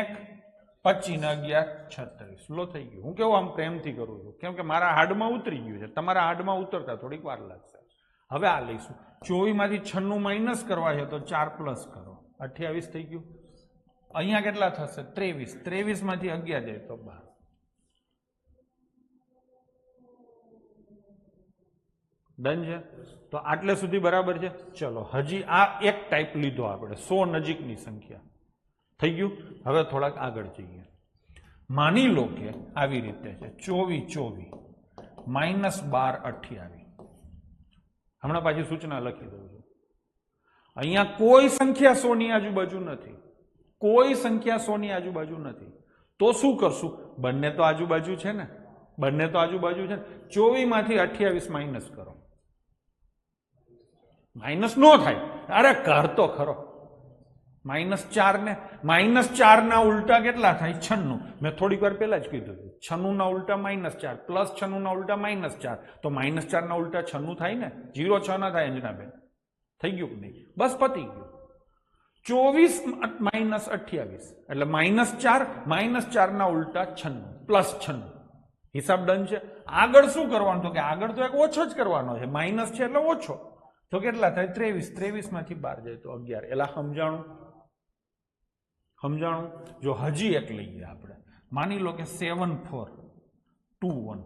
1 25 ને 11 36. લો થઈ ગયું. હું કેવું આમ પ્રેમથી કરું છું કેમ કે મારા હાડમાં ઉતરી ગયું છે. તમારા હાડમાં ઉતરતા થોડીક વાર લાગશે. હવે આ લઈશું. 24 માંથી 96 માઇનસ કરવા છે તો 4 પ્લસ કરો. 28 થઈ ગયું. અહીંયા કેટલા થશે? 23. 23 માંથી 11 જાય તો 12. ડન છે. તો આટલે સુધી બરાબર છે. ચલો હજી આ એક ટાઈપ લીધો આપણે 100 નજીકની સંખ્યા થઈ ગયું. હવે થોડાક આગળ જઈએ. માની લો કે આવી રીતે છે 24 -12 28. હમણાં પાછી સૂચના લખી દઉં છું. અહીંયા કોઈ સંખ્યા 100 ની આજુબાજુ નથી. કોઈ સંખ્યા 100 ની આજુબાજુ નથી. તો શું કરશું? બંને તો આજુબાજુ છે ને, બંને તો આજુબાજુ છે. 24 માંથી 28 માઇનસ કરો. માઇનસ નો થાય. અરે કર તો ખરો. -4 ને -4 ના ઉલટા કેટલા થાય? 96. મેં થોડીક વાર પહેલા જ કીધું હતું 96 ના ઉલટા -4 પ્લસ 96 ના ઉલટા -4. તો -4 ના ઉલટા 96 થાય ને. 0 6 ના થાય અંજનાબેન. થઈ ગયું કે નહીં? બસ પતી ગયું. 24 - 28 એટલે -4 ના ઉલટા 96 પ્લસ 96. હિસાબ ડન છે. આગળ શું કરવાનું? તો કે આગળ તો એક ઓછો જ કરવાનો છે. માઇનસ છે એટલે ઓછો. તો કેટલા થાય? 23. 23 માંથી 12 જાય તો 11. એલા સમજાણું? જો હજી એક લઈએ આપણે. માની લો કે 7421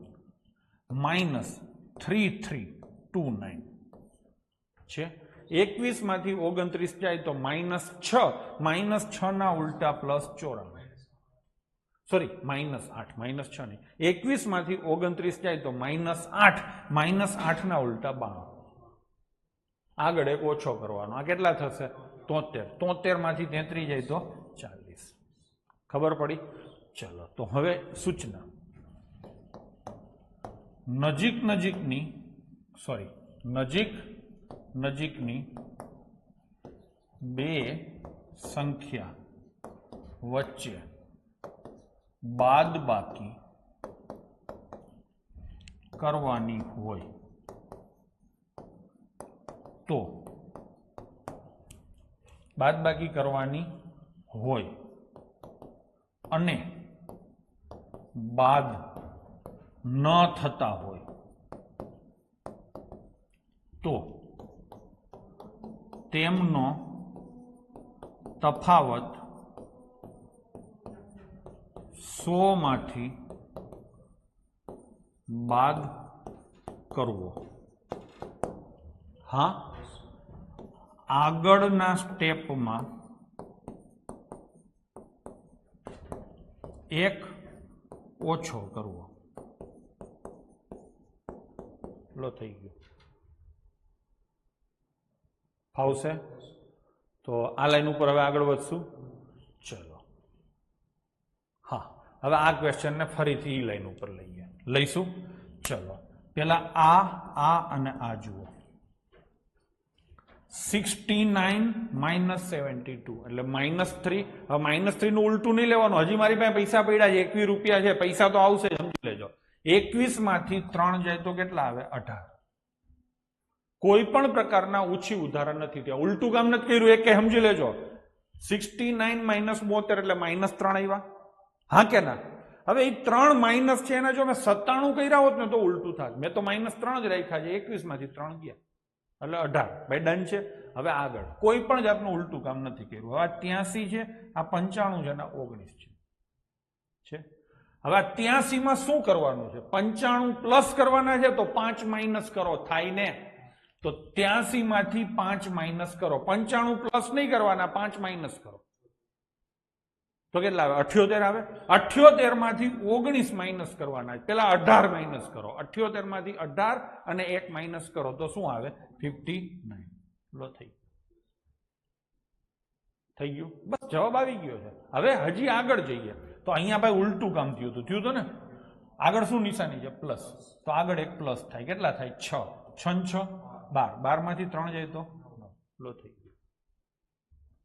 -3329 છે. 21 માંથી 29 જાય તો -6 ના ઉલટા +94. સોરી -8 -6 નહીં. 21 માંથી 29 જાય તો -8 ના ઉલટા 92. આગળ એક ઓછો કરવાનો. આ કેટલા થશે? 73 માંથી 33 જાય તો 40. ખબર પડી? ચલો તો હવે સૂચના. નજીકની બે સંખ્યા વચ્ચે બાદબાકી કરવાની હોય તો બાદબાકી કરવાની હોય અને બાદ ન થતા હોય તો તેમનો તફાવત 100 માંથી બાદ કરવો. હા, આગળના સ્ટેપમાં એક ઓછો કરવો. લો થઈ ગયો. ફાવશે? તો આ લાઈન ઉપર હવે આગળ વધશું. ચલો હા, હવે આ ક્વેશ્ચનને ફરીથી ઈ લાઈન ઉપર લઈશું. ચલો પેલા આ અને આ જુઓ. 69 - 72 એટલે -3. હવે -3 નું ઉલટું નહીં લેવાનું. હજી મારી પાસે પૈસા પડ્યા છે 21 રૂપિયા છે. પૈસા તો આવશે, સમજી લેજો. 21 માંથી 3 જાય તો કેટલા આવે? 18. કોઈ પણ પ્રકારના ઓછી ઉદાહરણ નથી ત્યાં. ઉલટું કામ નથી કર્યું. એક સમજી લેજો. 69 - 72 એટલે -3 આવ્યા. હા કે ના? હવે એ 3 માઇનસ છે એના જો મેં 97 કર્યા હોત ને તો ઉલટું થાત. મેં તો -3 જ રાખ્યા છે. 21 માંથી 3 ગયા એટલે 18. ભાઈ ડન છે. હવે આગળ કોઈ પણ જાતનું ઉલટું કામ નથી કર્યું. હવે 83 છે, આ 95 છે, આ 19 છે. હવે આ 83 માં શું કરવાનું છે? 95 પ્લસ કરવાના છે તો 5 માઇનસ કરો. થાય ને? તો 83 માંથી 5 માઇનસ કરો. 95 પ્લસ નહીં કરવાના, 5 માઇનસ કરો તો કેટલા આવે? 78 આવે. 78 માંથી 19 માઇનસ કરવાના. પેલા 18 માઇનસ કરો. 78 માંથી 18 અને 1 માઇનસ કરો તો શું આવે? 59. લો થઈ ગયું. બસ જવાબ આવી ગયો છે. હવે હજી આગળ જઈએ તો અહીંયા ભાઈ ઉલટું કામ થયું હતું ને. આગળ શું નિશાની છે? પ્લસ. તો આગળ એક પ્લસ થાય. કેટલા થાય? 6. 6 6 12. 12 માંથી 3 જાય તો 9. લો થઈ ગયું.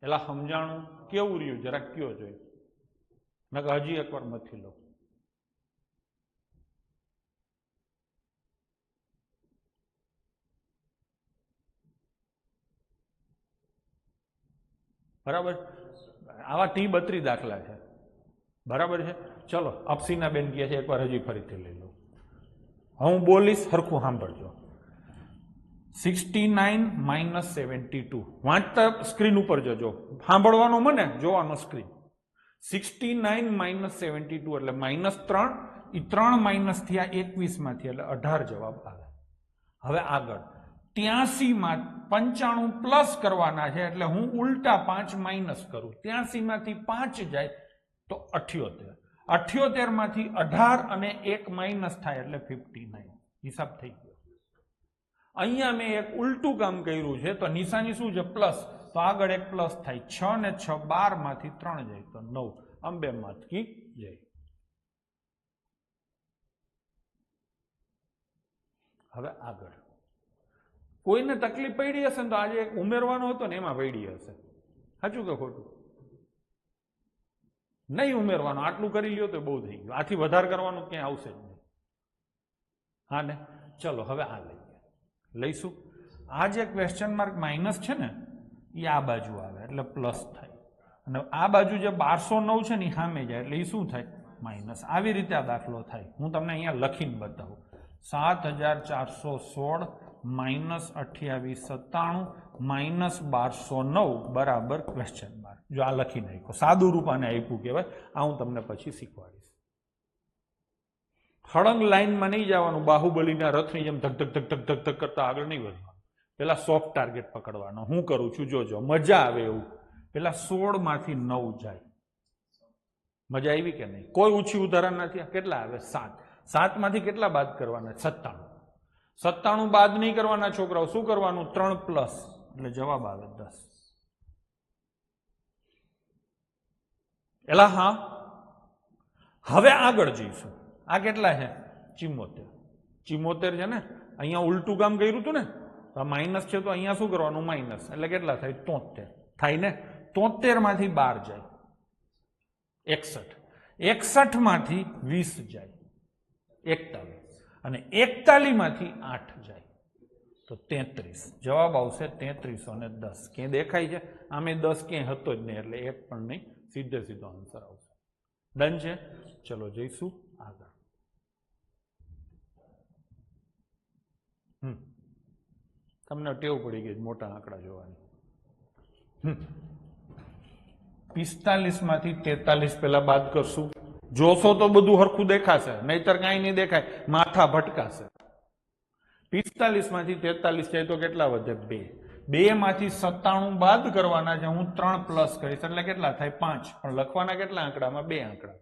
એલા સમજાણું? કેવું રહ્યું જરાક કયો જોઈએ. નકર હજી એકવાર મથી લો. બરાબર? આવા 30-32 દાખલા છે. બરાબર છે? ચલો અપસીના બેન કહે છે એકવાર હજી ફરીથી લઈ લો. હું બોલીશ, હરખું સાંભળજો. 69 માઇનસ 72 વાંચતા સ્ક્રીન ઉપર જજો, સાંભળવાનો મને, જોવાનો સ્ક્રીન. 69 માઇનસ 72 એટલે -3, એ 3 માઇનસ થયા 21 માંથી એટલે 18 જવાબ આવે. હવે આગળ 83 માં 95 પ્લસ કરવાના છે એટલે હું ઉલટા 5 માઇનસ કરું. 83 માંથી 5 જાય તો 78. 78 માંથી 18 અને 1 માઇનસ થાય એટલે 59. હિસાબ થઈ ગયો. અહીંયા મેં એક ઉલટું કામ કર્યું છે તો નિશાની શું છે? પ્લસ. તો આગળ એક પ્લસ થાય. 6 ને 6 12 માંથી 3 જાય તો 9. આમ 2 માંથી જાય. હવે આગળ કોઈને તકલીફ પડી હશે ને તો આજે એક ઉમેરવાનો હતો ને એમાં પડી હશે. સાચું કે ખોટું? નહીં ઉમેરવાનો, આટલું કરી લ્યો તો બહુ થઈ ગયું. આથી વધારે કરવાનું ક્યાંય આવશે જ નહીં. હા ને? ચલો હવે આ લઈશું. આ જે ક્વેશ્ચન માર્ક માઇનસ છે ને એ આ બાજુ આવે એટલે પ્લસ થાય, અને આ બાજુ જે 1209 છે ને એ સામે જાય એટલે એ શું થાય? માઇનસ. આવી રીતે આ દાખલો થાય. હું તમને અહીંયા લખીને બતાવું. 7416 માઇનસ 2897 માઇનસ 1209 બરાબર ક્વેશ્ચન માર્ક. જો આ લખી નાખો, સાદું રૂપ આને આપ્યું કહેવાય. આ હું તમને પછી શીખવાડીશ. હળંગ લાઈનમાં નહીં જવાનું, બાહુબલીના રથની જેમ ધક ધક ધક ધક ધક કરતા આગળ નહીં વધવાનું. પેલા સોફ્ટ ટાર્ગેટ પકડવાનો. હું કરું છું જોજો, મજા આવે એવું. પેલા 16 માંથી 9 જાય. મજા આવી કે નહીં? કોઈ ઓછી ઉદાહરણ નથી. કેટલા આવે? 7. 7 માંથી કેટલા બાદ કરવાના? 97. 97 બાદ નહીં કરવાના છોકરાઓ. શું કરવાનું? 3 પ્લસ એટલે જવાબ આવે 10. એલા હા, હવે આગળ જઈશું. આ કેટલા છે? 74. 74 છે ને? અહીંયા ઉલટું કામ કર્યું હતું ને, તો માઇનસ છે તો અહીંયા શું કરવાનું? માઇનસ. એટલે કેટલા થાય? 73 થાય ને? 73 માંથી 12 જાય 61. 61 માંથી 20 જાય 41. અને 41 માંથી 8 જાય તો 33. જવાબ આવશે 3310. ક્યાંય દેખાય છે? આમે 10 ક્યાંય હતો જ નહીં એટલે એક પણ નહીં. સીધે સીધો આન્સર આવશે. ડન છે? ચલો જઈશું આગળ. તમને ટેવ પડી ગઈ મોટા આંકડા જોવાની. 45 માંથી 43 પેલા બાદ કરશું. જોશો તો બધું હરખું દેખાશે, નહીતર કાંઈ નહીં દેખાય, માથા ભટકાશે. 45 માંથી 43 જાય તો કેટલા વધે? 2. 2 માંથી 97 બાદ કરવાના છે. હું 3 પ્લસ કરીશ એટલે કેટલા થાય? 5. પણ લખવાના કેટલા આંકડામાં? 2 આંકડા.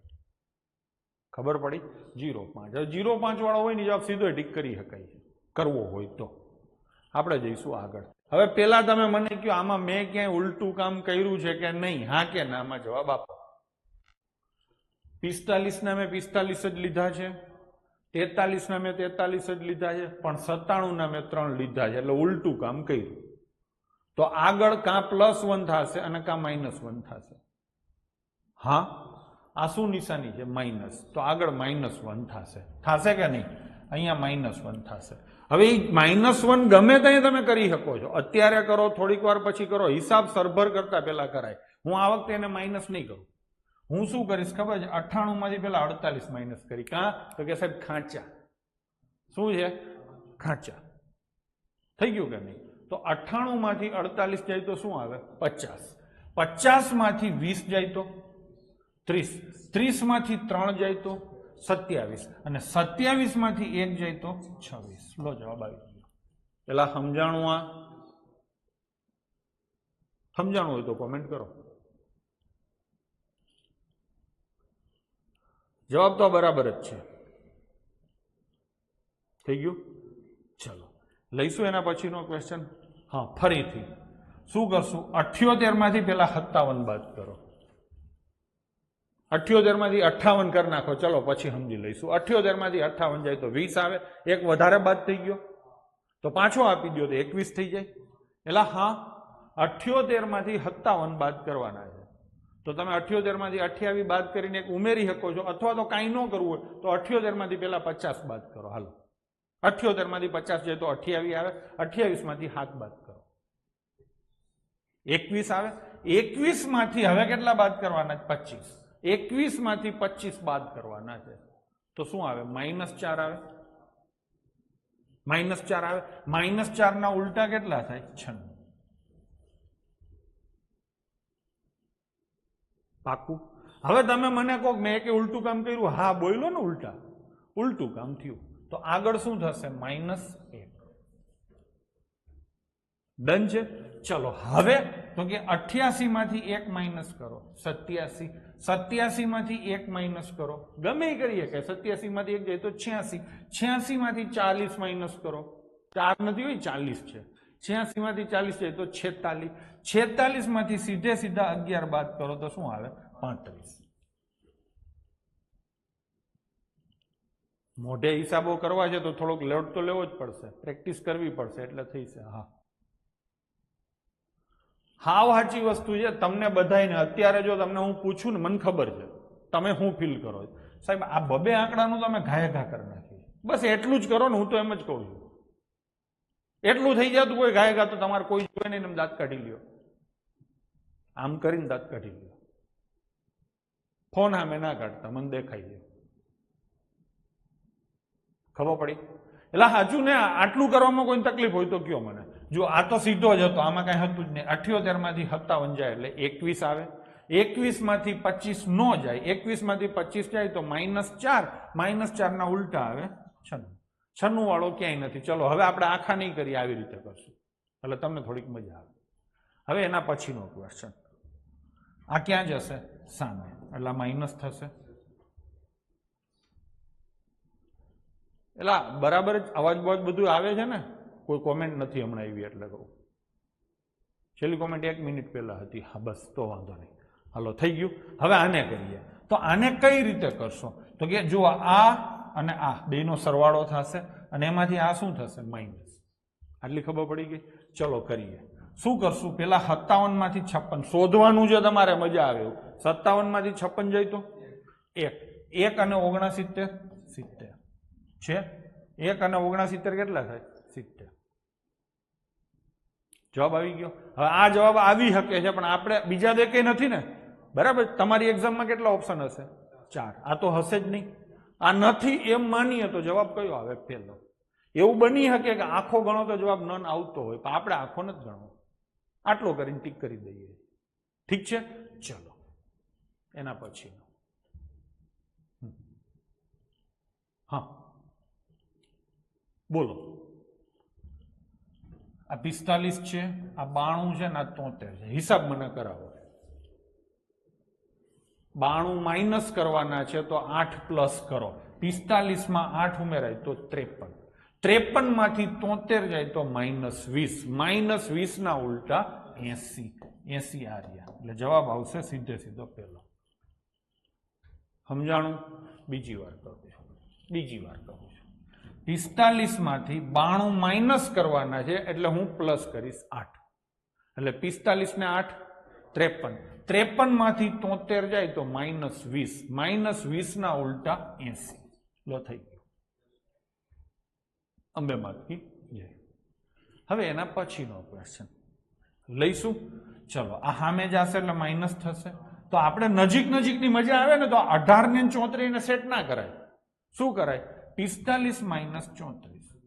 ખબર પડી? 0.5. હવે 0.5 વાળો હોય ને જવાબ સીધો ટીક કરી શકાય છે, કરવો હોય તો. આપણે જઈશું આગળ. હવે પેલા તમે મને કહો, આમાં મેં ક્યાંય ઉલટું કામ કર્યું છે કે નહીં? હા કે ના? આમાં જવાબ આપો. 45 ના મેં 45 જ લીધા છે, 43 ના મેં 43 જ લીધા છે, પણ 97 ના મેં 3 લીધા છે, એટલે ઉલટું કામ કર્યું. તો આગળ કાં +1 થશે અને કાં -1 થશે. હા, આ શું નિશાની છે? માઇનસ. તો આગળ -1 થશે. થશે કે નહીં? અહીંયા -1 થશે. હવે એ -1 ગમે ત્યાં તમે કરી શકો છો. અત્યારે કરો, થોડીક વાર પછી કરો, હિસાબ સરભર કરતા પહેલા કરાય. હું આ વખતે એને માઇનસ નહીં કરું. હું શું કરીશ ખબર છે? 98 માંથી પેલા 48 માઇનસ કરી. કાં? તો કે સાહેબ ખાંચા. શું છે? ખાંચા. થઈ ગયું કે નહીં? તો 98 માંથી 48 જાય તો શું આવે? 50. 50 માંથી 20 જાય તો 30. 30 માંથી 3 જાય તો 27. અને 27 માંથી 1 જાય તો 26. લો જવાબ આવી ગયો. પેલા સમજાણું? આ સમજાણું હોય તો કોમેન્ટ કરો. જવાબ તો બરાબર જ છે. થઈ ગયું? ચલો લઈશું એના પછીનો ક્વેશ્ચન. હા, ફરીથી શું કરશું? 78 માંથી પેલા 57 બાદ કરો. 78 માંથી 58 કરી નાખો. ચલો પછી સમજી લઈશું. 78 માંથી 58 જાય તો 20 આવે. એક વધારે બાદ થઈ ગયો તો પાછો આપી દો તો 21 થઈ જાય. એટલે હા, 78 માંથી 57 બાદ કરવાના છે. તો તમે 78 માંથી 28 બાદ કરીને એક ઉમેરી શકો છો, અથવા તો કાંઈ ન કરવું હોય તો 78 માંથી પેલા 50 બાદ કરો. હાલો, 78 માંથી 50 જાય તો 28 આવે. 28 માંથી 7 બાદ કરો, 21 આવે. 21 માંથી હવે કેટલા બાદ કરવાના? 25. 21 માંથી 25 બાદ કરવાના છે તો શું આવે? -4 આવે. -4 આવે. -4 ના ઉલટા કેટલા થાય? 96. પાકું? હવે તમે મને કહો મેં કે ઉલટું કામ કર્યું. હા બોલ્યો ને, ઉલટું કામ થયું. તો આગળ શું થશે? -1. ડન છે. ચલો હવે તો કે 88 માંથી 1 માઇનસ કરો. 87. 87 માંથી 1 માઇનસ કરો. ગમે એ કરીએ કે 87 માંથી 1 જાય તો 86. 86 માંથી 40 માઇનસ કરો. 4 નથી હોય, 40 છે. 86 માંથી 40 જાય તો 46. 46 માંથી સીધા 11 બાદ કરો તો શું આવે? 35. મોઢે હિસાબો કરવા છે તો થોડોક લોડ તો લેવો જ પડશે, પ્રેક્ટિસ કરવી પડશે એટલે થઈ છે. હા હાવ સાચી વસ્તુ છે. તમને બધાને અત્યારે જો તમને હું પૂછું ને, મને ખબર છે તમે શું ફીલ કરો છો. સાહેબ આ બબે આંકડાનું તમે ઘાયઘા કરી નાખી. બસ એટલું જ કરો ને, હું તો એમ જ કહું છું. એટલું થઈ જતું કોઈ ઘાયઘા તો તમારે કોઈ જોવે નહીં, એમ દાંત કાઢી લ્યો. આમ કરીને દાંત કાઢી લ્યો. ફોન સામે ના કાઢતા, મને દેખાય છે. ખબર પડી? એટલે સાચું ને, આટલું કરવામાં કોઈ તકલીફ હોય તો કયો મને. જો આ તો સીધો જ હતો, આમાં કઈ હતું જ નહીં. 78 માંથી 57 જાય એટલે 21 આવે. 21 માંથી 25 નો જાય. 21 માંથી 25 જાય તો -4. -4 ના ઉલટા આવે 96. 96 વાળો ક્યાંય નથી. ચલો હવે આપણે આખા નહીં કરીએ, આવી રીતે કરશું એટલે તમને થોડીક મજા આવે. હવે એના પછીનો ક્વેશ્ચન, આ ક્યાં જશે? સામે, એટલે માઇનસ થશે. એટલે બરાબર જ અવાજ બવાજ બધું આવે છે ને? કોઈ કોમેન્ટ નથી હમણાં આવી એટલે કહું. છેલ્લી કોમેન્ટ 1 મિનિટ પહેલા હતી. હા બસ, તો વાંધો નહીં. હાલો થઈ ગયું. હવે આને કરીએ. તો આને કઈ રીતે કરશો? તો કે જો આ અને આ બેનો સરવાળો થશે અને એમાંથી આ શું થશે? માઇનસ. આટલી ખબર પડી ગઈ? ચલો કરીએ. શું કરશું? પેલા 57 માંથી 56 શોધવાનું છે તમારે, મજા આવે એવું. 57 માંથી 56 જાય તો 1 અને 69 70 છે. 1 અને 69 કેટલા થાય? 70. જવાબ આવી ગયો. હવે આ જવાબ આવી શકે છે પણ આપણે બીજા દે કઈ નથી ને, બરાબર? તમારી એક્ઝામમાં કેટલા ઓપ્શન હશે? 4. આ તો હશે જ નહીં. આ નથી એમ માનીએ તો જવાબ કયો આવે? પહેલો. એવું બની શકે કે આખો ગણો તો જવાબ નન આવતો હોય, પણ આપણે આખો નથી ગણવો. આટલો કરીને ટીક કરી દઈએ. ઠીક છે? ચલો એના પછીનો. હા બોલો. આ 45 છે, આ 92 છે ને આ 73 છે. હિસાબ મને કરાવો. 92 માઇનસ કરવાના છે તો 8 પ્લસ કરો. 45 માં 8 ઉમેરાય તો 53. 53 માંથી 73 જાય તો -20. -20 ના ઉલટા 80. 80 આ રહ્યા. એટલે જવાબ આવશે સીધો પહેલો. સમજાણું? બીજી વાર કરું છું. 45 માંથી 92 માઇનસ કરવાના છે એટલે હું પ્લસ કરીશ 8. એટલે 45 ને 8 53. 53 માંથી 73 જાય તો -20. -20 ના ઉલટા 80. લો થઈ ગયું. અંબે માતકી જય. હવે એના પછીનો ક્વેશ્ચન લઈશું. ચલો આ સામે જશે એટલે માઇનસ થશે. તો આપણે નજીકની મજા આવે ને તો 18 ને 34 ને સેટ ના કરાય. શું કરાય? 45 માઇનસ 34.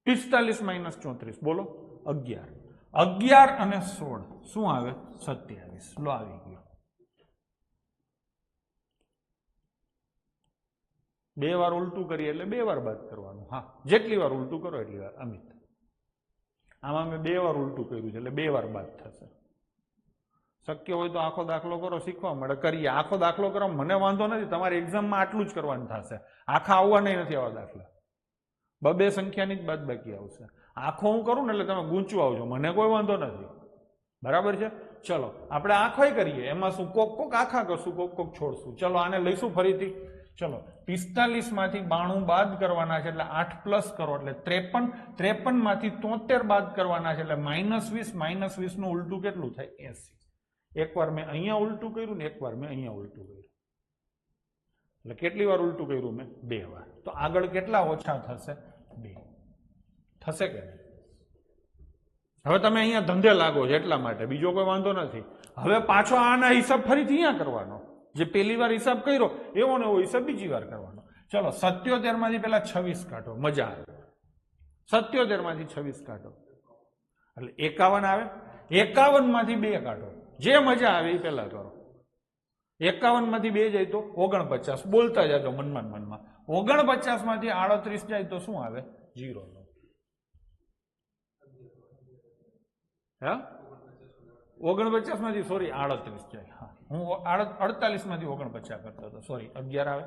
45 માઇનસ 34 બોલો 11. 11 અને 16 શું આવે? 27. લો આવી ગયો. 2 વાર ઉલટું કરીએ એટલે 2 વાર બાદ કરવાનું. હા, જેટલી વાર ઉલટું કરો એટલી વાર. અમિત આમાં મેં 2 વાર ઉલટું કર્યું છે એટલે 2 વાર બાદ થશે. શક્ય હોય તો આખો દાખલો કરો, શીખવા મળે. કરીએ. આખો દાખલો કરો મને વાંધો નથી, તમારી એક્ઝામમાં આટલું જ કરવાનું થશે. આખા આવવાના નથી આવા દાખલા. 2 સંખ્યાની જ બાદ બાકી આવશે. આખો હું કરું ને એટલે તમે ગૂંચું આવજો, મને કોઈ વાંધો નથી. બરાબર છે? ચલો આપણે આખોય કરીએ. એમાં શું કોક આખા કરશું, કોક છોડશું. ચલો આને લઈશું ફરીથી. ચલો 45 માંથી 92 બાદ કરવાના છે એટલે 8 પ્લસ કરો એટલે 53. 53 માંથી 73 બાદ કરવાના છે એટલે -20. -20 નું ઉલટું કેટલું થાય? 80. એકવાર મેં અહીંયા ઉલટું કર્યું ને એકવાર મેં અહીંયા ઉલટું કર્યું. એટલે કેટલી વાર ઉલટું કર્યું મેં? 2 વાર. તો આગળ કેટલા ઓછા થશે? 2. થશે કે નહીં? હવે તમે અહીંયા ધંધે લાગો છો એટલા માટે, બીજો કોઈ વાંધો નથી. હવે પાછો આના હિસાબ ફરીથી અહીંયા કરવાનો. જે પહેલી વાર હિસાબ કર્યો એવો ને એવો હિસાબ બીજી વાર કરવાનો. ચલો 77 માંથી પેલા 26 કાઢો, મજા આવે. 77 માંથી 26 કાઢો એટલે 51 આવે. 51 માંથી 2 કાઢો, જે મજા આવે એ પેલા કરો. 51 માંથી 2 જાય તો 49. બોલતા જાજો મનમાં મનમાં. 49 માંથી 38 જાય તો શું આવે? 0. હા, 49 માંથી સોરી 38 જાય. હા, હું 48 માંથી 49 કરતો હતો, સોરી 11 આવે.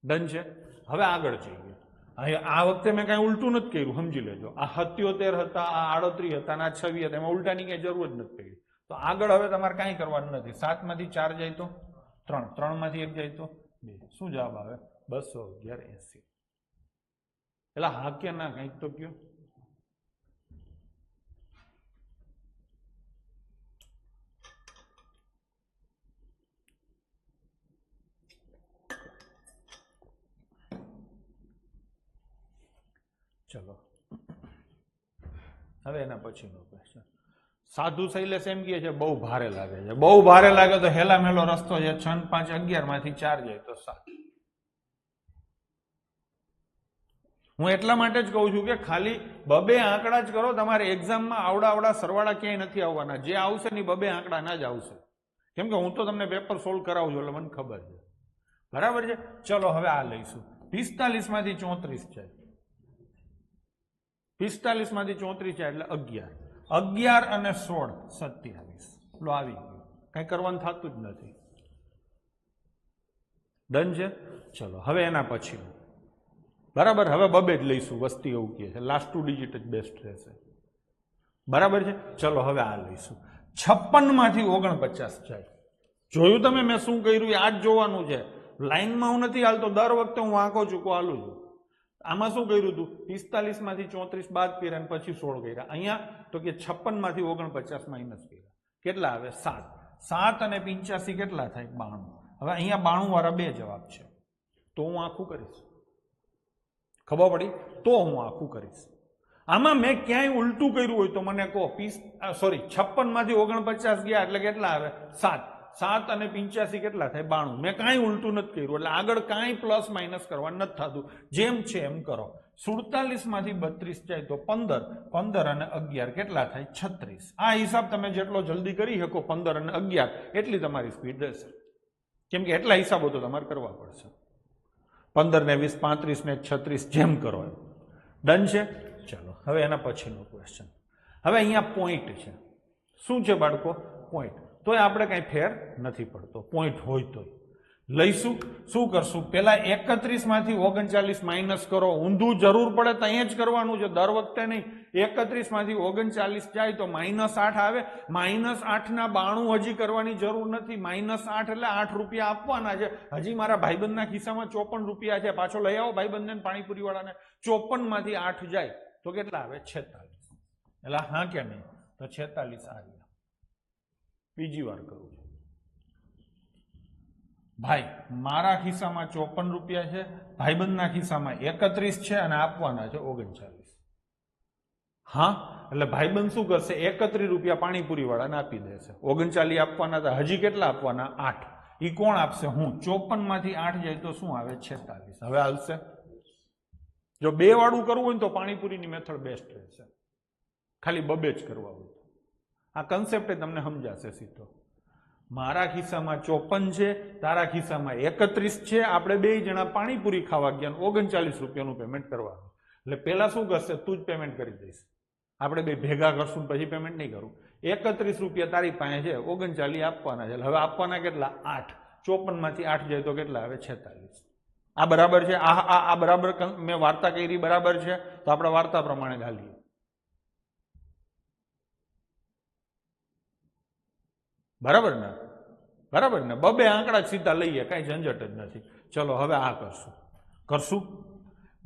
ડન છે. હવે આગળ જઈએ. આ વખતે મેં કઈ ઉલટું નથી કર્યું, સમજી લેજો. આ 77 હતા, આ 38 હતા, આ 26 હતા, એમાં ઉલટાની કઈ જરૂર જ નથી પડી. તો આગળ હવે તમારે કઈ કરવાનું નથી. 7 માંથી 4 જાય તો 3, 3 માંથી 1 જાય તો 2. શું જવાબ આવે? 211.80. એટલે હા કે ના કઈક તો કયો. ચલો હવે એના પછીનો ક્વેશ્ચન. સાધુ શૈલેષ એમ કહે છે બહુ ભારે લાગે છે. બહુ ભારે લાગે તો હેલા મેલો રસ્તો છે. 6 5 11 માંથી 4 જાય તો 7. હું એટલા માટે જ કહું છું કે ખાલી બબે આંકડા જ કરો. તમારે એક્ઝામમાં આવડા સરવાળા ક્યાંય નથી આવવાના. જે આવશે ને બબે આંકડા ના જ આવશે. કેમ કે હું તો તમને પેપર સોલ્વ કરાવું છું એટલે મને ખબર છે. બરાબર છે. ચલો હવે આ લઈશું. 45 માંથી 34 જાય. 45 માંથી 34 છે એટલે 11. 11 અને 16 27. લો આવી ગયું. કઈ કરવાનું થતું જ નથી. ડન છે. ચલો હવે એના પછી બરાબર. હવે બબે જ લઈશું. વસ્તી એવું કહે છે લાસ્ટ 2 ડિજિટ જ બેસ્ટ રહેશે. બરાબર છે. ચલો હવે આ લઈશું. 56 માંથી 49 જાય. જોયું તમે મેં શું કર્યું? આ જ જોવાનું છે. લાઈનમાં હું નથી હાલતો. દર વખતે હું આંકો ચૂકો હાલું છું. આમાં શું કર્યું હતું? 45 માંથી 34 બાદ કર્યા પછી 16 કર્યા. અહીંયા તો કે 56 માંથી 49 માઇનસ કર્યા. કેટલા આવે? 7. 7 અને 85 કેટલા થાય? 92. હવે અહીંયા 92 વાળા 2 જવાબ છે. તો હું આખું કરીશ. ખબર પડી? તો હું આખું કરીશ. આમાં મેં ક્યાંય ઉલટું કર્યું હોય તો મને કહો. સોરી 56 માંથી 49 ગયા એટલે કેટલા આવે? 7. 7 અને 85 કેટલા થાય? 92. મેં કાંઈ ઉલટું નથી કર્યું એટલે આગળ કાંઈ પ્લસ માઇનસ કરવાનું નથી થતું. જેમ છે એમ કરો. 47 માંથી 32 જાય તો 15. 15 અને 11 કેટલા થાય? 36. આ હિસાબ તમે જેટલો જલ્દી કરી શકો 15 અને 11 એટલી તમારી સ્પીડ રહેશે. કેમ કે એટલા હિસાબો તો તમારે કરવા પડશે. 15 ને 20 35 ને 36 જેમ કરો એમ. ડન છે. ચલો હવે એના પછીનો ક્વેશ્ચન. હવે અહીંયા પોઈન્ટ છે. શું છે બાળકો? પોઈન્ટ. તોય આપણે કઈ ફેર નથી પડતો. પોઈન્ટ હોય તોય લઈશું. શું કરશું? પેલા 31 માંથી 39 માઇનસ કરો. ઊંધું જરૂર પડે તો અહીંયા જ કરવાનું છે, દર વખતે નહીં. 31 માંથી 39 જાય તો -8 આવે. -8 ના 92 હજી કરવાની જરૂર નથી. -8 એટલે 8 રૂપિયા આપવાના છે. હજી મારા ભાઈબંધના ખિસ્સામાં 54 રૂપિયા છે. પાછો લઈ આવો ભાઈબંધને, પાણીપુરી વાળાને. 54 માંથી 8 જાય તો કેટલા આવે? 46. એટલે હા કે નહીં? તો 46 આવ્યા. બીજી વાર કરું છું. ભાઈ મારા ખિસ્સામાં 54 રૂપિયા છે, ભાઈબંધના ખિસ્સામાં 31 છે અને આપવાના છે 39. હા, એટલે ભાઈબંધ શું કરશે? 31 રૂપિયા પાણીપુરી વાળાને આપી દેશે. 39 આપવાના હતા. હજી કેટલા આપવાના? 8. એ કોણ આપશે? હું. 54 માંથી 8 જાય તો શું આવે? 46. હવે હાલશે? જો 2 વાળું કરવું હોય તો પાણીપુરીની મેથડ બેસ્ટ રહેશે. ખાલી બબે જ કરવા હોય. આ કન્સેપ્ટ તમને સમજાશે સીધો. મારા ખિસ્સામાં 54 છે, તારા ખિસ્સામાં 31 છે. આપણે 2 જણા પાણીપુરી ખાવા ગયા, 39 રૂપિયાનું પેમેન્ટ કરવાનું. એટલે પેલા શું કરશે? તું જ પેમેન્ટ કરી દઈશ. આપણે 2 ભેગા કરશું પછી પેમેન્ટ નહીં કરું. 31 રૂપિયા તારી પાસે છે, 39 આપવાના છે. હવે આપવાના કેટલા? 8. 54 માંથી 8 જાય તો કેટલા આવે? 46. આ બરાબર છે? આ બરાબર મેં વાર્તા કરી બરાબર છે? તો આપણે વાર્તા પ્રમાણે ગાલીએ. બરાબર ને? બરાબર ને? બબે આંકડા સીધા લઈએ, કઈ ઝંઝટ જ નથી. ચલો હવે આ કરશું.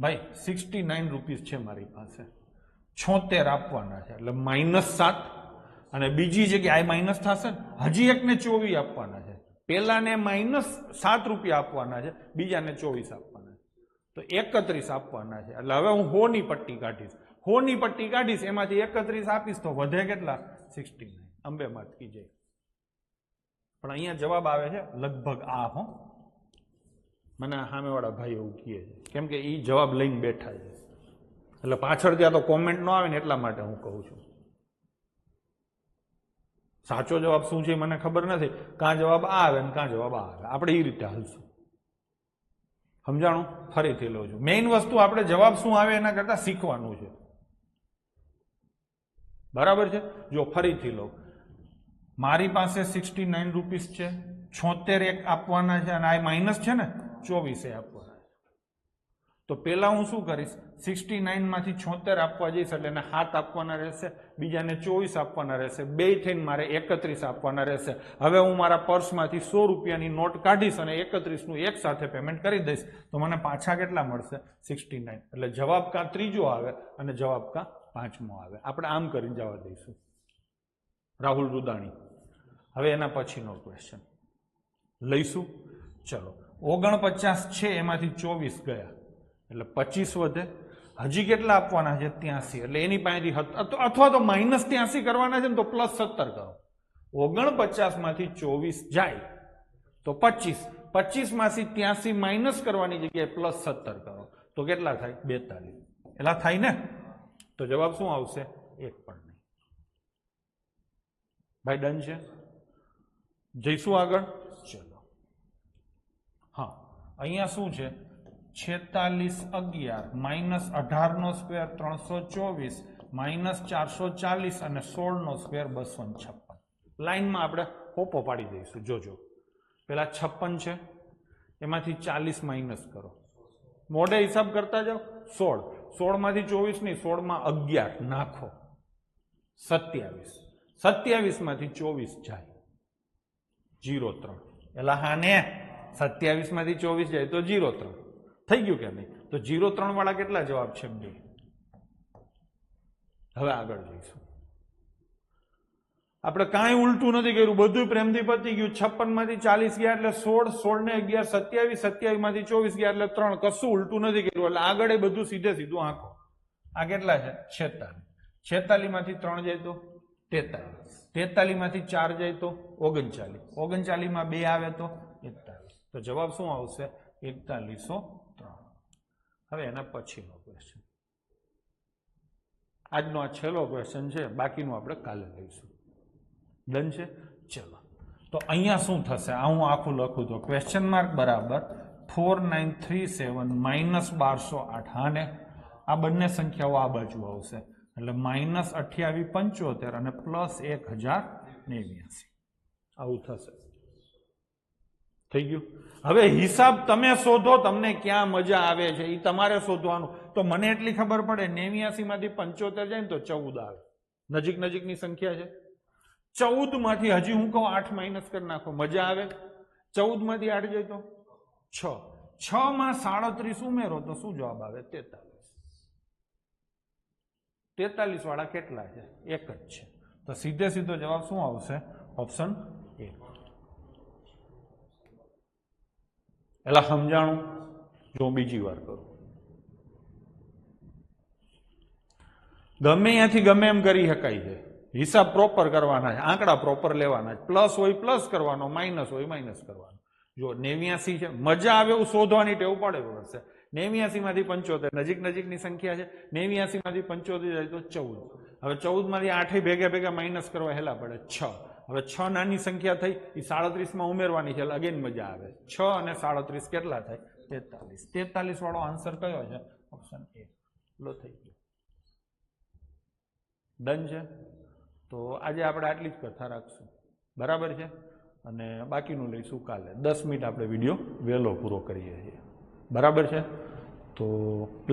ભાઈ 69 રૂપીસ છે મારી પાસે. 76 આપવાના છે એટલે -7 અને બીજી જગ્યાએ માઇનસ થશે ને. હજી એકને 24 આપવાના છે. પેલાને -7 રૂપિયા આપવાના છે, બીજાને 24 આપવાના છે. તો 31 આપવાના છે. એટલે હવે હું 100 ની પટ્ટી કાઢીશ. 100 ની પટ્ટી કાઢીશ, એમાંથી 31 આપીશ તો વધે કેટલા? 69. અંબે માતકી જય. પણ અહીંયા જવાબ આવે છે લગભગ આ. હો મને સામેવાળા ભાઈ એવું કહે છે, કેમ કે એ જવાબ લઈને બેઠા છે, એટલે પાછળ ત્યાં તો કોમેન્ટ ન આવે ને એટલા માટે હું કહું છું. સાચો જવાબ શું છે મને ખબર નથી, કાં જવાબ આ આવે ને કાં જવાબ આ આવે, આપણે એ રીતે હાલશું. સમજાણું? ફરીથી લઉં છું. મેઇન વસ્તુ આપણે જવાબ શું આવે એના કરતા શીખવાનું છે. બરાબર છે? જો ફરીથી લઉં, મારી પાસે 69 રૂપીસ છે, 76 એક આપવાના છે, અને આ માઇનસ છે ને 24 આપવાના છે. તો પેલા હું શું કરીશ, 69 માંથી 76 આપવા જઈશ એટલે એને 7 આપવાના રહેશે, બીજાને 24 આપવાના રહેશે, બે થઈને મારે 31 આપવાના રહેશે. હવે હું મારા પર્સમાંથી 100 રૂપિયાની નોટ કાઢીશ અને 31 નું એક સાથે પેમેન્ટ કરી દઈશ, તો મને પાછા કેટલા મળશે? 69. એટલે જવાબ કાં ત્રીજો આવે અને જવાબ કાં પાંચમો આવે. આપણે આમ કરીને જવા દઈશું. રાહુલ રૂદાણી. હવે એના પછીનો ક્વેશ્ચન લઈશું. ચલો, 49 છે એમાંથી 24 ગયા એટલે 25 વધે. હજી કેટલા આપવાના છે? 83. એટલે એની પાસેથી અથવા તો -83 કરવાના છે ને તો +17 કરો. 49 માંથી 24 જાય તો 25, 25 માંથી 83 માઇનસ કરવાની જગ્યાએ +17 કરો તો કેટલા થાય? 42. એટલા થાય ને? તો જવાબ શું આવશે? એક પણ નહીં. ભાઈ ડન છે? જઈશું આગળ. ચલો, હા, અહીંયા શું છે? 46 11 -18 નો સ્ક્વેર 324 -440 અને 16 નો સ્ક્વેર 256. લાઈનમાં આપણે હોપો પાડી દઈશું. જોજો, પેલા 56 છે એમાંથી 40 માઇનસ કરો, મોઢે હિસાબ કરતા જાઓ. 16 માંથી 24 નહીં, 16 માં 11 નાખો, 27. 27 માંથી 24 જાય 0.3. એટલે હા ને, 27 માંથી 24 જાય તો 0.3 થઈ ગયું કે નહીં? તો 0.3 વાળા કેટલા જવાબ છે? 2. હવે આગળ જઈશું. આપણે કાંઈ ઉલટું નથી કર્યું, બધું પ્રેમથી પતી ગયું. 56 માંથી 40 ગયા એટલે 16, 16 ને 11 27, 27 માંથી 24 ગયા એટલે 3. કશું ઉલટું નથી કર્યું, એટલે આગળ એ બધું સીધે સીધું આંખો. આ કેટલા છે? 46. 46 માંથી 3 જાય તો 43, 43 માંથી 4 જાય તો 39, 39 માં 2 આવે તો 41. તો જવાબ શું આવશે? 4103. હવે એના પછીનો ક્વેશ્ચન, આજનો આ છેલ્લો ક્વેશ્ચન છે, બાકીનું આપણે કાલે લઈશું. ડન છે? ચલો, તો અહીંયા શું થશે? આ હું આખું લખું તો ક્વેશ્ચન માર્ક બરાબર 4937 -1208. હા ને, આ બંને સંખ્યાઓ આ બાજુ આવશે એટલે -2875 અને +1089. આવું થશે. થઈ ગયું? હવે હિસાબ તમે શોધો, તમને ક્યાં મજા આવે છે એ તમારે શોધવાનું. તો મને એટલી ખબર પડે, 89 માંથી 75 જાય ને તો 14 આવે. નજીક નજીકની સંખ્યા છે. 14 માંથી હજી હું કહું 8 માઇનસ કરી નાખો, મજા આવે? 14 માંથી 8 જાય તો 6. 6 માં 37 ઉમેરો તો શું જવાબ આવે? 43. 43 વાળા કેટલા છે? એક જ છે. તો સીધે સીધો જવાબ શું આવશે? Option A. એટલે સમજાણું? જો બીજી વાર કરું, ગમે ત્યાંથી ગમે એમ કરી શકાય છે. હિસાબ પ્રોપર કરવાના છે, આંકડા પ્રોપર લેવાના છે. પ્લસ હોય પ્લસ કરવાનો, માઇનસ હોય માઇનસ કરવાનો. જો 89 છે, મજા આવે એવું શોધવાની ટેવ પડે પડશે. 89 માંથી 75 નજીક નજીકની સંખ્યા છે. 89 માંથી 75 જાય તો 14. હવે 14 માંથી 8 ભેગા ભેગા માઇનસ કરવા હેલા પડે 6. હવે 6 નાની સંખ્યા થઈ, એ 37 માં ઉમેરવાની છે એટલે અગેન મજા આવે. 6 અને 37 કેટલા થાય? 43. 43 વાળો આન્સર કયો છે? Option A. લો થઈ ગયો. ડન છે? તો આજે આપણે આટલી જ કથા રાખશું. બરાબર છે? અને બાકીનું લઈશું કાલે. 10 મિનિટ આપણે વિડીયો વહેલો પૂરો કરીએ છીએ. બરાબર છે? તો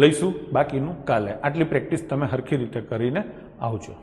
લઈશું બાકીનું કાલે. આટલી પ્રેક્ટિસ તમે સરખી રીતે કરીને આવજો.